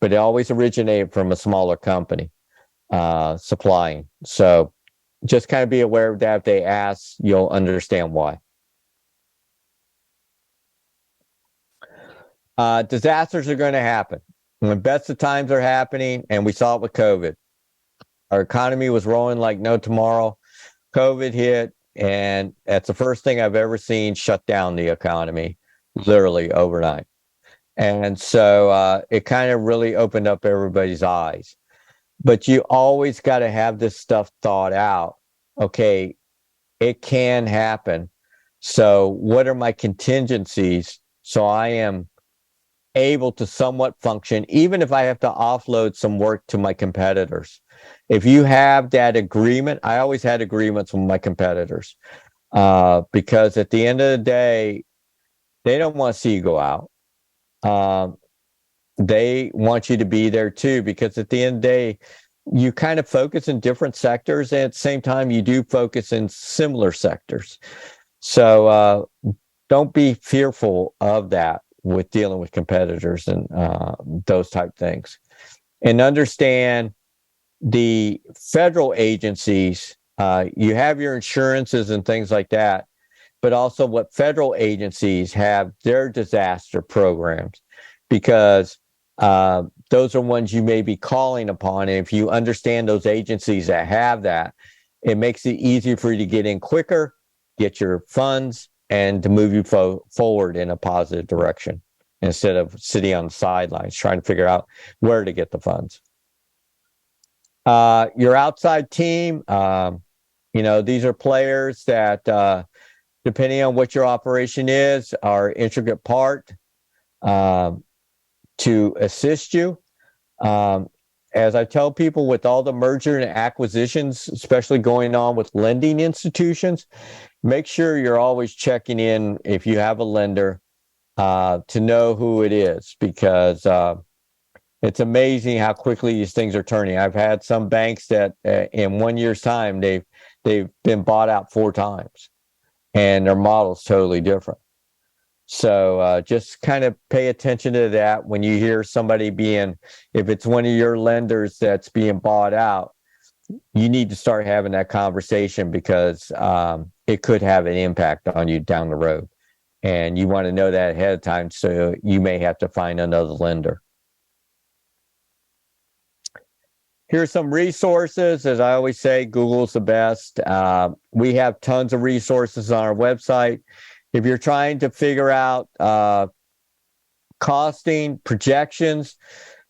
[SPEAKER 13] But it always originated from a smaller company supplying. So just kind of be aware of that. If they ask, you'll understand why. Disasters are going to happen. When best of times are happening, and we saw it with COVID. Our economy was rolling like no tomorrow. COVID hit, and that's the first thing I've ever seen shut down the economy, literally overnight. And so it kind of really opened up everybody's eyes. But you always got to have this stuff thought out. Okay, it can happen. So what are my contingencies so I am able to somewhat function, even if I have to offload some work to my competitors? If you have that agreement, I always had agreements with my competitors because at the end of the day, they don't want to see you go out. They want you to be there too, because at the end of the day, you kind of focus in different sectors, and at the same time, you do focus in similar sectors. So don't be fearful of that with dealing with competitors and those type things. And understand the federal agencies, you have your insurances and things like that, but also what federal agencies have their disaster programs, because those are ones you may be calling upon. And if you understand those agencies that have that, it makes it easier for you to get in quicker, get your funds, and to move you forward in a positive direction instead of sitting on the sidelines trying to figure out where to get the funds. Your outside team, these are players that, depending on what your operation is, are an intricate part to assist you. As I tell people, with all the merger and acquisitions, especially going on with lending institutions, make sure you're always checking in if you have a lender to know who it is, because it's amazing how quickly these things are turning. I've had some banks that in 1 year's time, they've been bought out 4 times, and their model's totally different. So just kind of pay attention to that when you hear somebody if it's one of your lenders that's being bought out, you need to start having that conversation, because it could have an impact on you down the road. And you want to know that ahead of time, so you may have to find another lender. Here's some resources. As I always say, Google's the best. We have tons of resources on our website. If you're trying to figure out costing projections,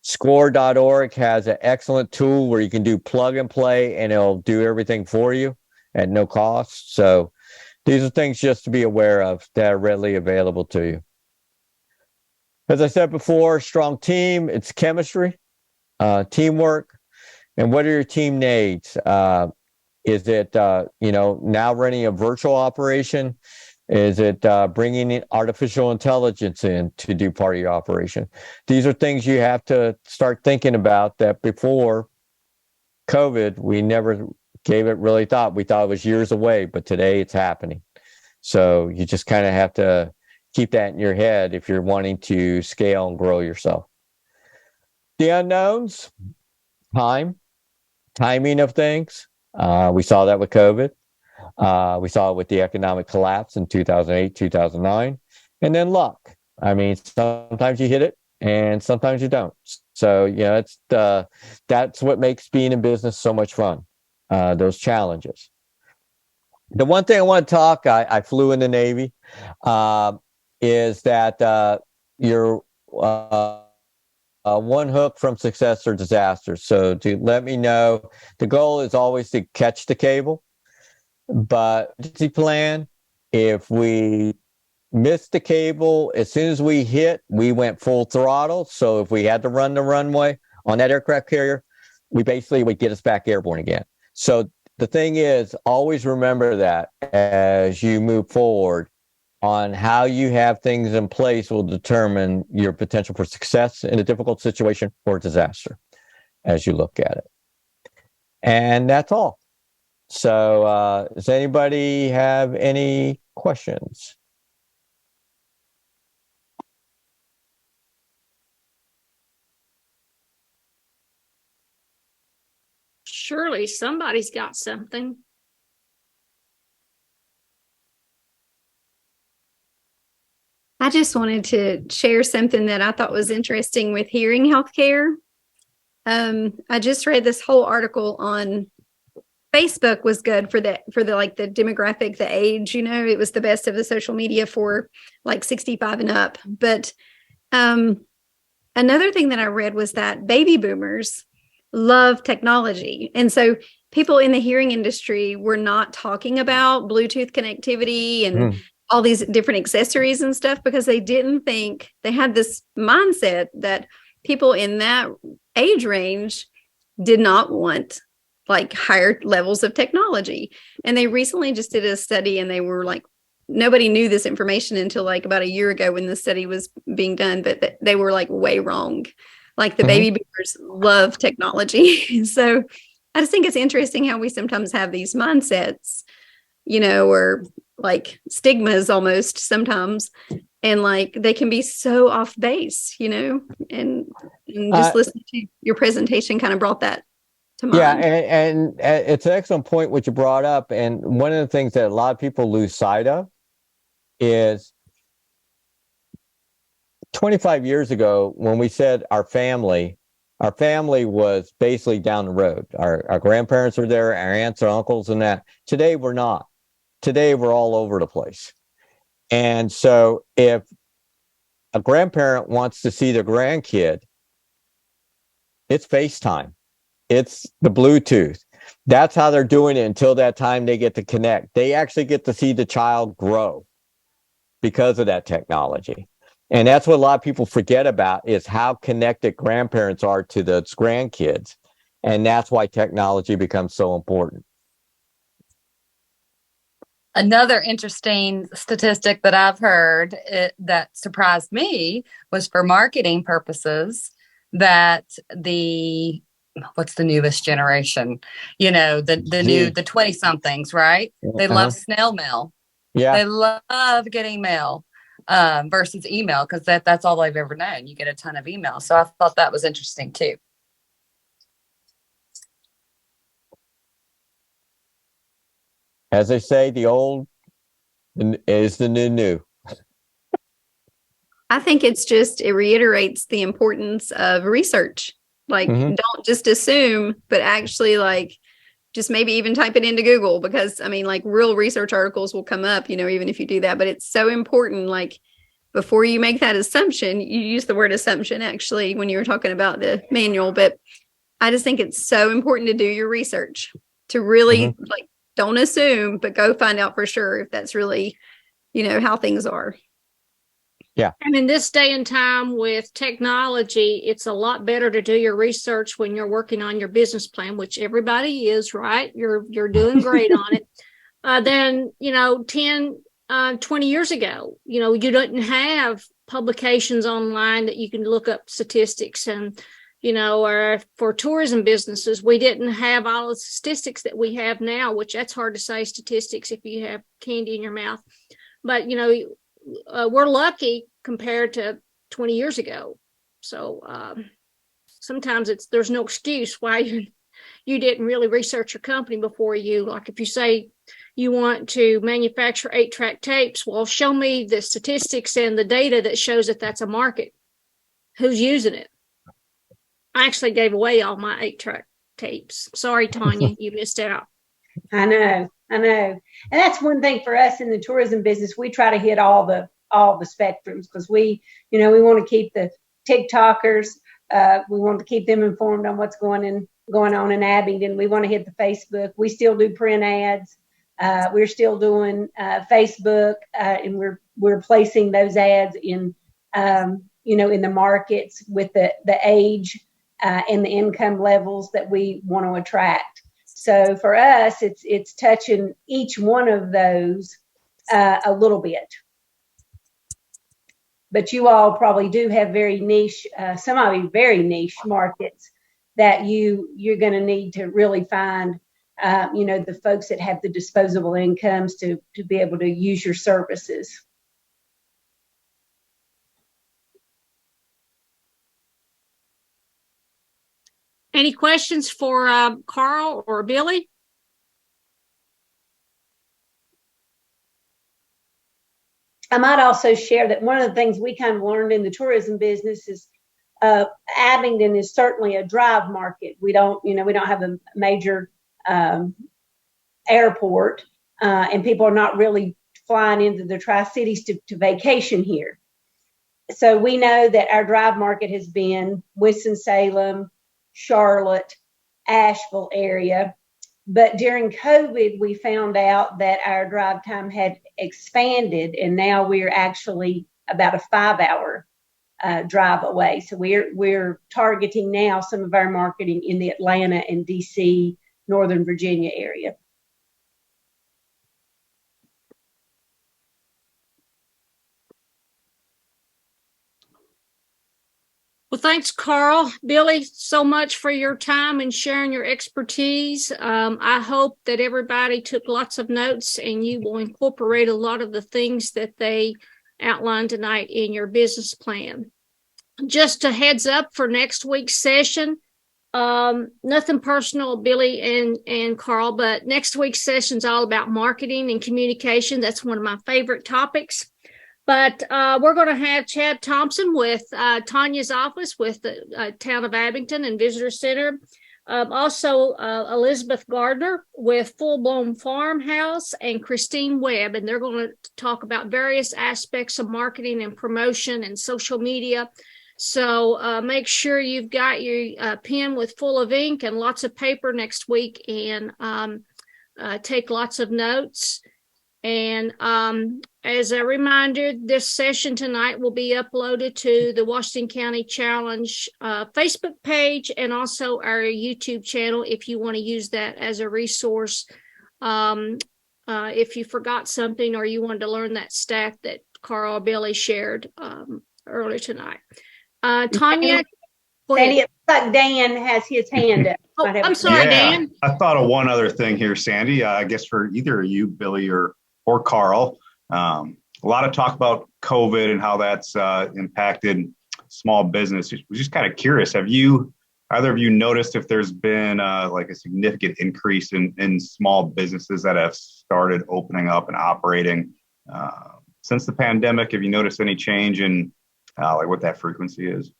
[SPEAKER 13] score.org has an excellent tool where you can do plug and play, and it'll do everything for you at no cost. So these are things just to be aware of that are readily available to you. As I said before, strong team, it's chemistry, teamwork. And what are your team needs? Is it, now running a virtual operation? Is it bringing in artificial intelligence in to do part of your operation? These are things you have to start thinking about, that before COVID, we never gave it really thought. We thought it was years away, but today it's happening. So you just kind of have to keep that in your head if you're wanting to scale and grow yourself. The unknowns, timing of things. We saw that with COVID. We saw it with the economic collapse in 2008, 2009, and then luck. I mean, sometimes you hit it and sometimes you don't. So, that's what makes being in business so much fun, those challenges. The one thing I want to talk, I flew in the Navy, is that you're one hook from success or disaster. So to let me know, the goal is always to catch the cable. But the plan, if we missed the cable, as soon as we hit, we went full throttle. So if we had to run the runway on that aircraft carrier, we basically would get us back airborne again. So the thing is, always remember that as you move forward, on how you have things in place will determine your potential for success in a difficult situation or disaster as you look at it. And that's all. So does anybody have any questions?
[SPEAKER 1] Surely somebody's got something.
[SPEAKER 9] I just wanted to share something that I thought was interesting with hearing healthcare. I just read this whole article on Facebook was good for the demographic, the age, it was the best of the social media for like 65 and up. But another thing that I read was that baby boomers love technology. And so people in the hearing industry were not talking about Bluetooth connectivity and all these different accessories and stuff, because they didn't think, they had this mindset that people in that age range did not want like higher levels of technology. And they recently just did a study, and they were like, nobody knew this information until like about a year ago when the study was being done, but they were like way wrong. Like the baby boomers love technology. So I just think it's interesting how we sometimes have these mindsets, or like stigmas almost sometimes, and like they can be so off base, and just listening to your presentation kind of brought that to mind.
[SPEAKER 13] Yeah, and it's an excellent point which you brought up. And one of the things that a lot of people lose sight of is 25 years ago, when we said our family, Our family was basically down the road. Our grandparents were there, our aunts, our uncles, and that. Today, we're not. Today, we're all over the place. And so if a grandparent wants to see their grandkid, it's FaceTime. It's the Bluetooth. That's how they're doing it until that time they get to connect. They actually get to see the child grow because of that technology. And that's what a lot of people forget about, is how connected grandparents are to those grandkids. And that's why technology becomes so important.
[SPEAKER 12] Another interesting statistic that I've heard that surprised me was, for marketing purposes, that what's the newest generation? You know, the 20 somethings, right? They love snail mail.
[SPEAKER 13] Yeah.
[SPEAKER 12] They love getting mail versus email, because that's all they've ever known. You get a ton of email. So I thought that was interesting too.
[SPEAKER 13] As they say, the old is the new.
[SPEAKER 9] I think it reiterates the importance of research. Like, don't just assume, but actually, like, just maybe even type it into Google, because I mean, like, real research articles will come up, even if you do that. But it's so important, like, before you make that assumption, you use the word assumption actually when you were talking about the manual, but I just think it's so important to do your research, to really like, don't assume, but go find out for sure if that's really, how things are.
[SPEAKER 13] Yeah.
[SPEAKER 1] And in this day and time with technology, it's a lot better to do your research when you're working on your business plan, which everybody is, right? You're doing great on it. Then, 10, 20 years ago, you didn't have publications online that you can look up statistics, and, or for tourism businesses, we didn't have all the statistics that we have now, which that's hard to say statistics if you have candy in your mouth. But, we're lucky compared to 20 years ago. So sometimes there's no excuse why you didn't really research your company before you, like, if you say you want to manufacture 8-track tapes, well, show me the statistics and the data that shows that that's a market. Who's using it? I actually gave away all my 8-track tapes. Sorry, Tanya, you missed out.
[SPEAKER 11] I know. And that's one thing for us in the tourism business. We try to hit all the spectrums, because we want to keep the TikTokers. We want to keep them informed on what's going on in Abingdon. We want to hit the Facebook. We still do print ads. We're still doing Facebook, and we're placing those ads in in the markets with the age and the income levels that we want to attract. So for us, it's touching each one of those a little bit. But you all probably do have very niche, some of you very niche markets that you're going to need to really find, the folks that have the disposable incomes to be able to use your services.
[SPEAKER 1] Any questions for Carl or Billy?
[SPEAKER 11] I might also share that one of the things we kind of learned in the tourism business is Abingdon is certainly a drive market. We don't have a major airport, and people are not really flying into the Tri-Cities to vacation here. So we know that our drive market has been Winston-Salem, Charlotte, Asheville area. But during COVID, we found out that our drive time had expanded, and now we're actually about a 5-hour drive away. So we're targeting now some of our marketing in the Atlanta and DC, Northern Virginia area.
[SPEAKER 1] Well, thanks, Carl. Billy, so much for your time and sharing your expertise. I hope that everybody took lots of notes and you will incorporate a lot of the things that they outlined tonight in your business plan. Just a heads up for next week's session. Nothing personal, Billy and Carl, but next week's session is all about marketing and communication. That's one of my favorite topics. But we're going to have Chad Thompson with Tanya's office with the Town of Abington and Visitor Center. Also, Elizabeth Gardner with Full Blown Farmhouse and Christine Webb. And they're going to talk about various aspects of marketing and promotion and social media. So make sure you've got your pen with full of ink and lots of paper next week, and take lots of notes. And as a reminder, this session tonight will be uploaded to the Washington County Challenge Facebook page and also our YouTube channel if you want to use that as a resource. If you forgot something or you wanted to learn that stat that Carl or Billy shared earlier tonight. Tanya?
[SPEAKER 11] Sandy, it looks like Dan has his hand up.
[SPEAKER 1] Oh, I'm sorry, Dan.
[SPEAKER 8] I thought of one other thing here, Sandy. I guess for either of you, Billy or Carl, a lot of talk about COVID and how that's impacted small business. We're just kind of curious. Have either of you noticed if there's been like a significant increase in small businesses that have started opening up and operating since the pandemic? Have you noticed any change in like what that frequency is?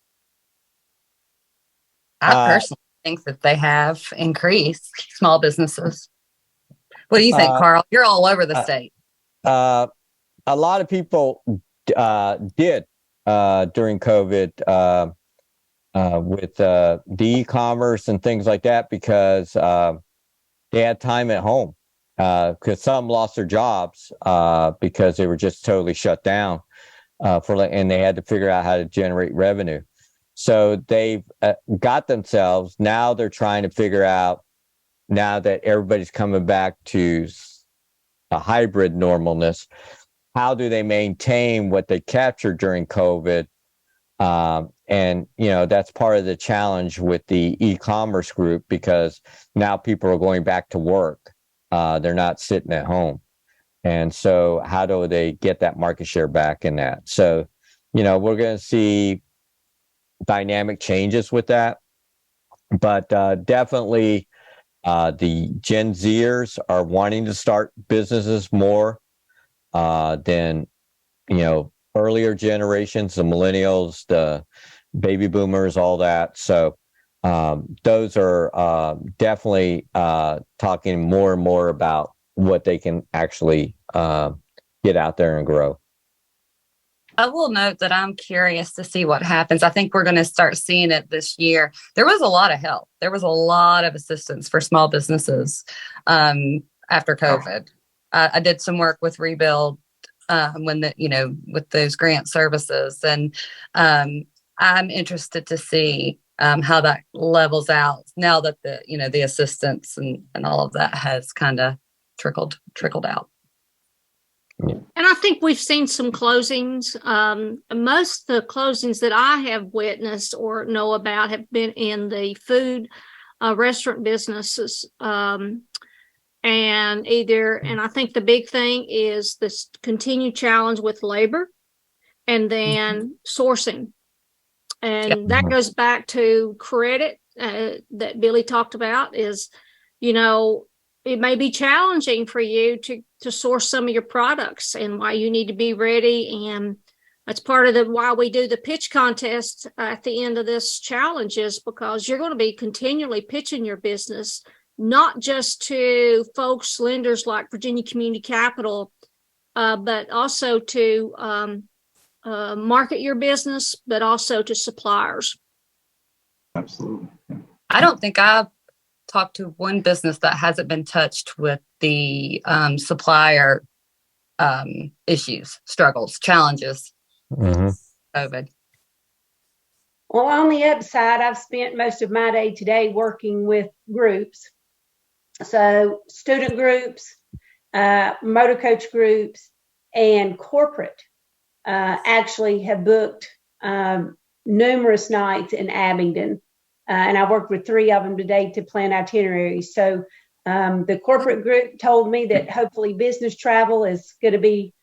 [SPEAKER 12] I personally think that they have increased small businesses. What do you think, Carl? You're all over the state.
[SPEAKER 13] A lot of people did during COVID with the e-commerce and things like that because they had time at home. Because some lost their jobs because they were just totally shut down and they had to figure out how to generate revenue. So they've got themselves. Now they're trying to figure out, now that everybody's coming back to a hybrid normalness, how do they maintain what they captured during COVID? And, that's part of the challenge with the e-commerce group, because now people are going back to work. They're not sitting at home. And so how do they get that market share back in that? So, we're going to see dynamic changes with that. But definitely the Gen Zers are wanting to start businesses more than, earlier generations, the millennials, the baby boomers, all that. So those are definitely talking more and more about what they can actually get out there and grow.
[SPEAKER 12] I will note that I'm curious to see what happens. I think we're going to start seeing it this year. There was a lot of help. There was a lot of assistance for small businesses after COVID. I did some work with Rebuild with those grant services, and I'm interested to see how that levels out now that the assistance and all of that has kind of trickled out.
[SPEAKER 1] And I think we've seen some closings. Most of the closings that I have witnessed or know about have been in the food restaurant businesses. And I think the big thing is this continued challenge with labor and then sourcing. And that goes back to credit that Billy talked about is, it may be challenging for you to source some of your products, and why you need to be ready. And that's part of why we do the pitch contest at the end of this challenge, is because you're going to be continually pitching your business, not just to folks, lenders like Virginia Community Capital, but also to market your business, but also to suppliers.
[SPEAKER 8] Absolutely.
[SPEAKER 12] I don't think I've talked to one business that hasn't been touched with the supplier issues, struggles, challenges, COVID.
[SPEAKER 11] Well, on the upside, I've spent most of my day today working with groups. So student groups, motor coach groups, and corporate actually have booked numerous nights in Abingdon. And I worked with 3 of them today to plan itineraries. So the corporate group told me that hopefully business travel is going to be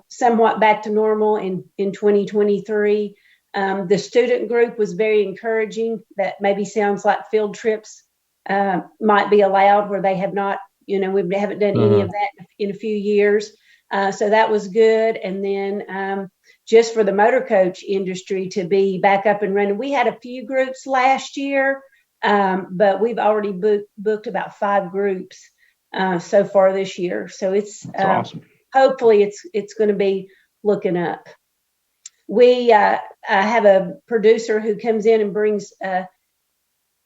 [SPEAKER 11] somewhat back to normal in 2023. The student group was very encouraging. That maybe sounds like field trips might be allowed where they have not, we haven't done any of that in a few years. So that was good. And then just for the motor coach industry to be back up and running, we had a few groups last year, but we've already booked about 5 groups so far this year. So it's
[SPEAKER 8] awesome.
[SPEAKER 11] Hopefully it's going to be looking up. We have a producer who comes in and brings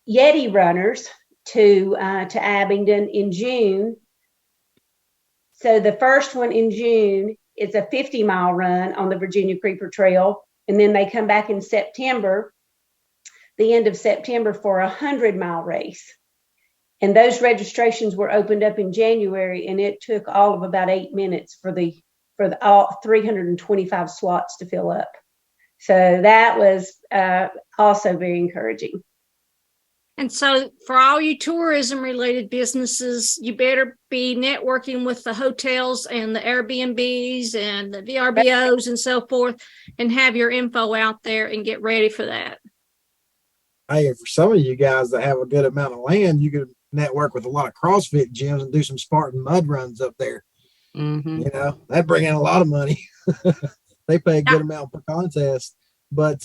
[SPEAKER 11] Yeti runners to Abingdon in June. So the first one in June is a 50-mile run on the Virginia Creeper Trail, and then they come back in September, the end of September, for a 100-mile race. And those registrations were opened up in January, and it took all of about 8 minutes for all 325 slots to fill up. So that was also very encouraging.
[SPEAKER 1] And so for all you tourism related businesses, you better be networking with the hotels and the Airbnbs and the VRBOs and so forth, and have your info out there and get ready for that.
[SPEAKER 6] Hey, for some of you guys that have a good amount of land, you could network with a lot of CrossFit gyms and do some Spartan mud runs up there.
[SPEAKER 12] Mm-hmm.
[SPEAKER 6] You know, that'd bring in a lot of money. They pay a good amount per contest. But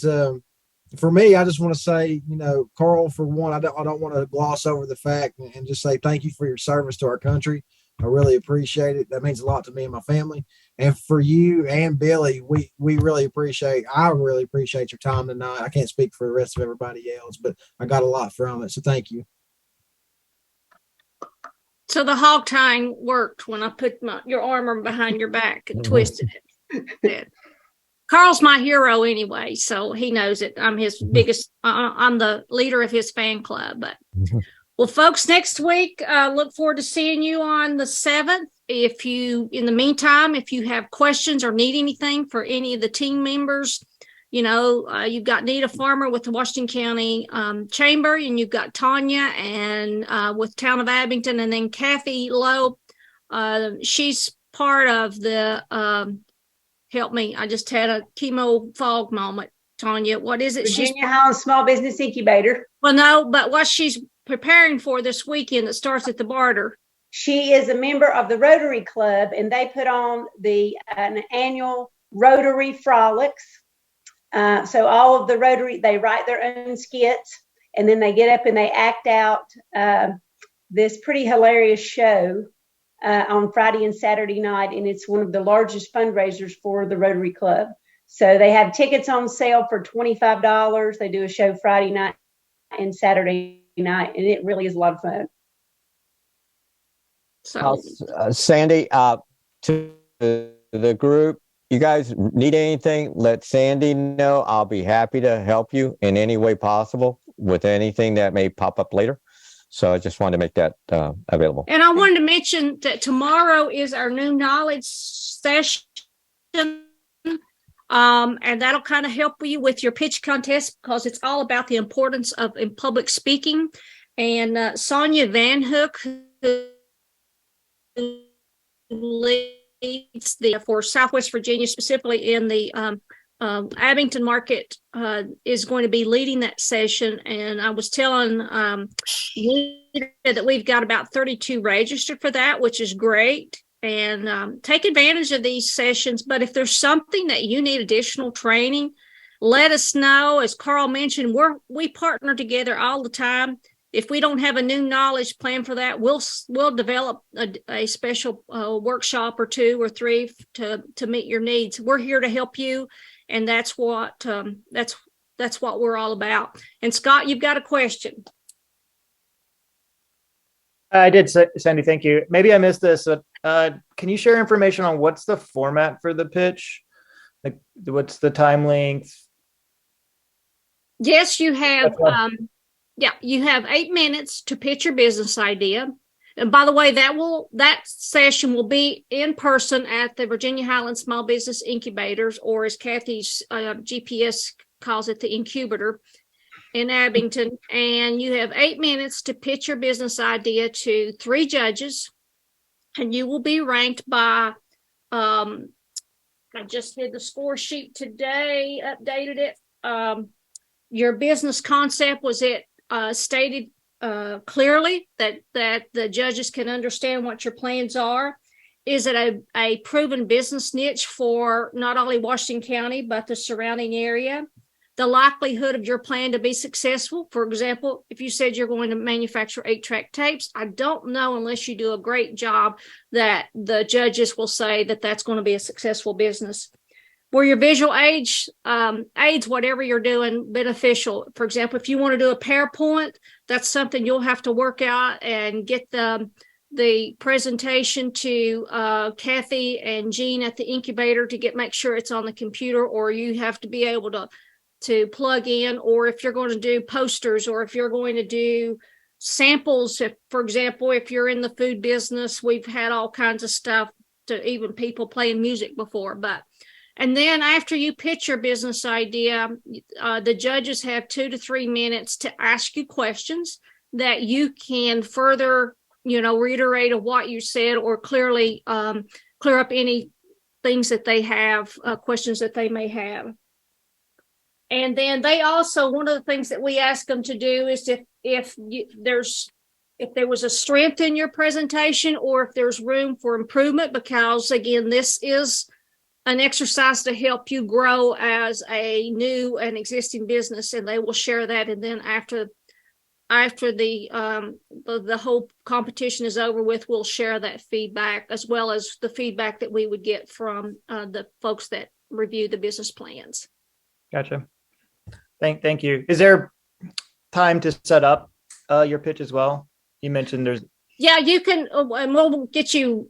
[SPEAKER 6] for me, I just want to say, you know, Carl, for one, I don't want to gloss over the fact and just say thank you for your service to our country. I really appreciate it. That means a lot to me and my family. And for you and Billy, I really appreciate your time tonight. I can't speak for the rest of everybody else, but I got a lot from it. So thank you.
[SPEAKER 1] So the hog tying worked when I put your arm behind your back and twisted it. Carl's my hero anyway, so he knows it. I'm his biggest, I'm the leader of his fan club. But well, folks, next week, look forward to seeing you on the 7th. In the meantime, if you have questions or need anything for any of the team members, you know, you've got Nita Farmer with the Washington County Chamber, and you've got Tanya and with Town of Abington, and then Kathy Lowe. She's part of the help me. I just had a chemo fog moment. Tanya, what is it?
[SPEAKER 11] Virginia Highlands Small Business Incubator.
[SPEAKER 1] Well, no, but what she's preparing for this weekend that starts at the Barter.
[SPEAKER 11] She is a member of the Rotary Club, and they put on an annual Rotary Frolics. So all of the Rotary, they write their own skits, and then they get up and they act out this pretty hilarious show on Friday and Saturday night, and it's one of the largest fundraisers for the Rotary Club. So they have tickets on sale for $25. They do a show Friday night and Saturday night, and it really is a lot of fun.
[SPEAKER 1] So,
[SPEAKER 13] Sandy, to the group, you guys need anything, let Sandy know. I'll be happy to help you in any way possible with anything that may pop up later. So I just wanted to make that available.
[SPEAKER 1] And I wanted to mention that tomorrow is our new knowledge session. And that'll kind of help you with your pitch contest, because it's all about the importance of in public speaking. And Sonia Van Hook, who leads for Southwest Virginia, specifically in the Abington market, is going to be leading that session. And I was telling that we've got about 32 registered for that, which is great. And take advantage of these sessions. But if there's something that you need additional training, let us know. As Carl mentioned, we partner together all the time. If we don't have a new knowledge plan for that, we'll develop a special workshop or 2 or 3 to meet your needs. We're here to help you, and that's what we're all about. And Scott, you've got a question.
[SPEAKER 7] I did, Sandy. Thank you. Maybe I missed this. Can you share information on what's the format for the pitch? Like, what's the time length?
[SPEAKER 1] Yes, you have. You have 8 minutes to pitch your business idea. And by the way, that session will be in person at the Virginia Highlands Small Business Incubators, or as Kathy's GPS calls it, the incubator in Abington. And you have 8 minutes to pitch your business idea to 3 judges, and you will be ranked by, I just did the score sheet today, updated it. Your business concept was stated clearly that the judges can understand what your plans are. is it a proven business niche for not only Washington County, but the surrounding area? The likelihood of your plan to be successful. For example, if you said you're going to manufacture 8-track tapes, I don't know unless you do a great job that the judges will say that that's going to be a successful business. Were your visual aids, whatever you're doing, beneficial? For example, if you want to do a PowerPoint, that's something you'll have to work out and get the presentation to Kathy and Jean at the incubator to make sure it's on the computer, or you have to be able to plug in, or if you're going to do posters, or if you're going to do samples. If, for example, if you're in the food business, we've had all kinds of stuff, to even people playing music before. And then after you pitch your business idea, the judges have 2 to 3 minutes to ask you questions that you can further, reiterate of what you said, or clearly clear up any things that they have, questions that they may have. And then they also, one of the things that we ask them to do is if there was a strength in your presentation, or if there's room for improvement, because again, this is an exercise to help you grow as a new and existing business, and they will share that. And then after the whole competition is over with, we'll share that feedback, as well as the feedback that we would get from the folks that review the business plans.
[SPEAKER 7] Gotcha. Thank you. Is there time to set up your pitch as well? You mentioned there's.
[SPEAKER 1] Yeah, you can, and we'll get you,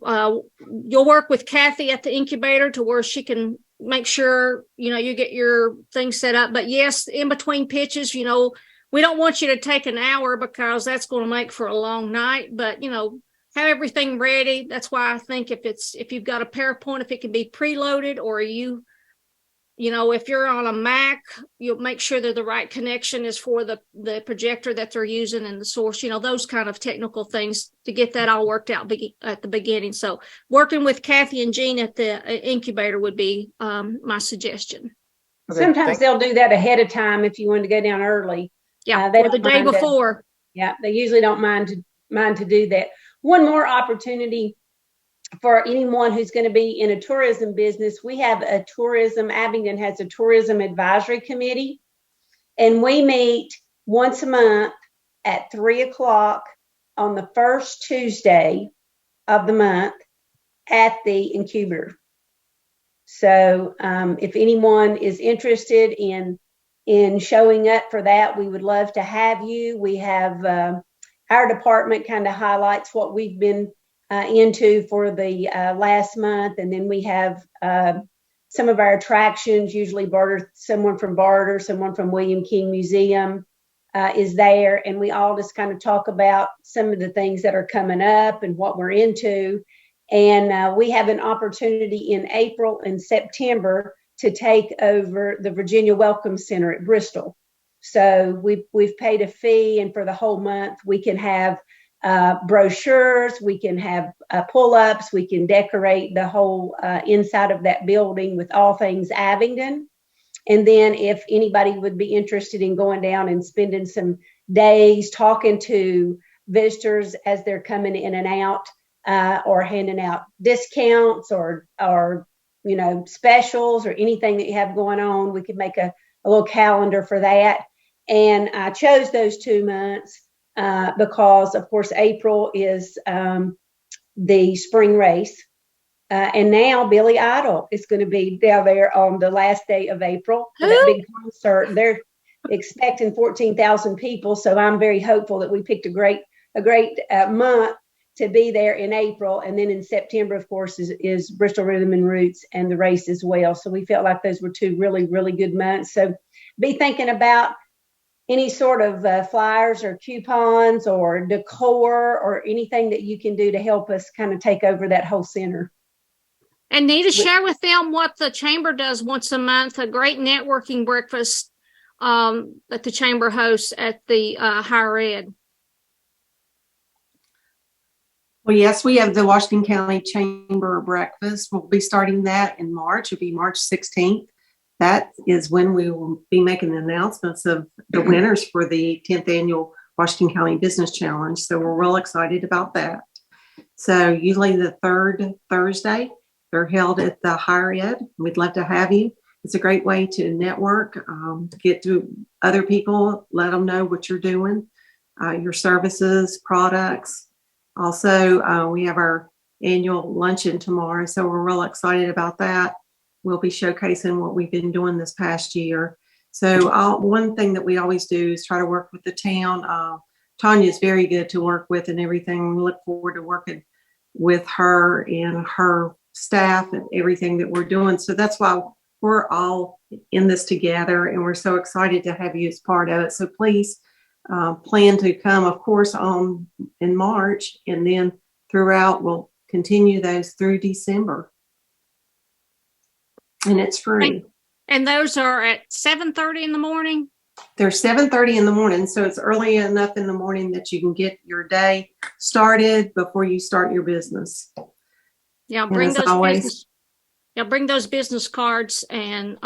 [SPEAKER 1] you'll work with Kathy at the incubator to where she can make sure, you get your thing set up. But yes, in between pitches, we don't want you to take an hour, because that's going to make for a long night, but, have everything ready. That's why I think if you've got a PowerPoint, if it can be preloaded, or if you're on a Mac, you'll make sure that the right connection is for the projector that they're using and the source, those kind of technical things to get that all worked out at the beginning. So working with Kathy and Jean at the incubator would be my suggestion.
[SPEAKER 7] Okay,
[SPEAKER 11] Sometimes they'll do that ahead of time if you want to go down early.
[SPEAKER 1] Yeah,
[SPEAKER 11] they
[SPEAKER 1] or the
[SPEAKER 11] don't
[SPEAKER 1] day
[SPEAKER 11] mind
[SPEAKER 1] before.
[SPEAKER 11] Yeah, they usually don't mind to do that. One more opportunity for anyone who's going to be in a tourism business. We have Abingdon has a tourism advisory committee, and we meet once a month at 3:00 on the first Tuesday of the month at the incubator. So if anyone is interested in showing up for that, we would love to have you. We have our department kind of highlights what we've been into for the last month, and then we have some of our attractions. Usually someone from Barter, someone from William King Museum is there, and we all just kind of talk about some of the things that are coming up and what we're into. And we have an opportunity in April and September to take over the Virginia Welcome Center at Bristol. So we've paid a fee, and for the whole month we can have brochures, we can have pull-ups, we can decorate the whole inside of that building with all things Abingdon. And then if anybody would be interested in going down and spending some days talking to visitors as they're coming in and out, or handing out discounts or specials or anything that you have going on, we could make a little calendar for that. And I chose those 2 months because, of course, April is the spring race. And now Billy Idol is going to be down there on the last day of April for that big concert. They're expecting 14,000 people. So I'm very hopeful that we picked a great month to be there in April. And then in September, of course, is Bristol Rhythm and Roots and the race as well. So we felt like those were 2 really, really good months. So be thinking about any sort of flyers or coupons or decor or anything that you can do to help us kind of take over that whole center.
[SPEAKER 1] And need to share with them what the chamber does once a month, a great networking breakfast that the chamber hosts at the higher ed.
[SPEAKER 2] Well, yes, we have the Washington County Chamber Breakfast. We'll be starting that in March. It'll be March 16th. That is when we will be making the announcements of the winners for the 10th annual Washington County Business Challenge. So we're real excited about that. So usually the third Thursday, they're held at the higher ed. We'd love to have you. It's a great way to network, get to other people, let them know what you're doing, your services, products. Also, we have our annual luncheon tomorrow, so we're real excited about that. We'll be showcasing what we've been doing this past year. So one thing that we always do is try to work with the town. Tanya is very good to work with and everything. We look forward to working with her and her staff and everything that we're doing. So that's why we're all in this together, and we're so excited to have you as part of it. So please plan to come, of course, in March, and then throughout we'll continue those through December. And it's free.
[SPEAKER 1] And those are at 7:30 in the morning?
[SPEAKER 2] They're 7:30 in the morning, so it's early enough in the morning that you can get your day started before you start your business.
[SPEAKER 1] Yeah,
[SPEAKER 2] bring
[SPEAKER 1] those business cards and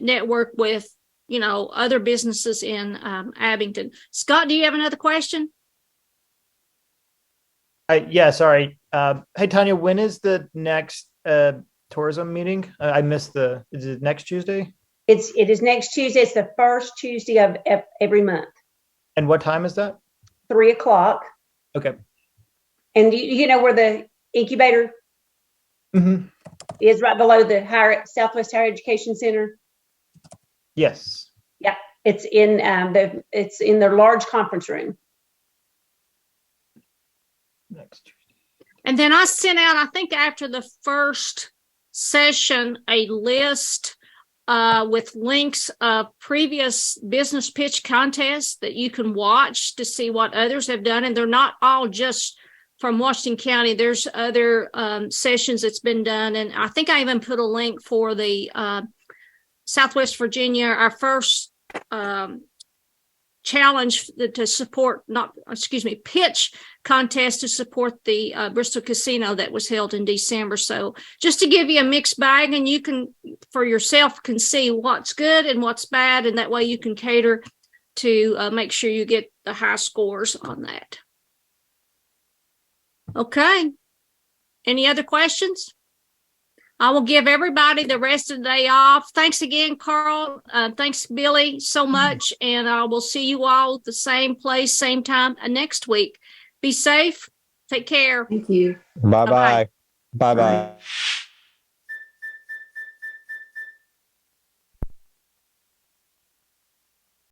[SPEAKER 1] network with, other businesses in Abington. Scott, do you have another question?
[SPEAKER 7] Yeah, sorry. Hey, Tanya, when is the next tourism meeting? I missed is it next Tuesday?
[SPEAKER 11] It is next Tuesday. It's the first Tuesday of every month.
[SPEAKER 7] And what time is that?
[SPEAKER 11] 3:00.
[SPEAKER 7] Okay.
[SPEAKER 11] And you know where the incubator is, right below the Southwest Higher Education Center?
[SPEAKER 7] Yes.
[SPEAKER 11] Yeah, it's in their large conference room.
[SPEAKER 7] Next Tuesday.
[SPEAKER 1] And then I sent out, I think after the first session, a list with links of previous business pitch contests that you can watch to see what others have done. And they're not all just from Washington County. There's other sessions that's been done. And I think I even put a link for the Southwest Virginia, our first challenge to support, pitch contest to support the Bristol Casino that was held in December. So just to give you a mixed bag, and you can, for yourself, can see what's good and what's bad, and that way you can cater to make sure you get the high scores on that. Okay. Any other questions? I will give everybody the rest of the day off. Thanks again, Carl. Thanks, Billy, so much. And I will see you all at the same place, same time next week. Be safe. Take care.
[SPEAKER 2] Thank you.
[SPEAKER 13] Bye-bye. Bye-bye.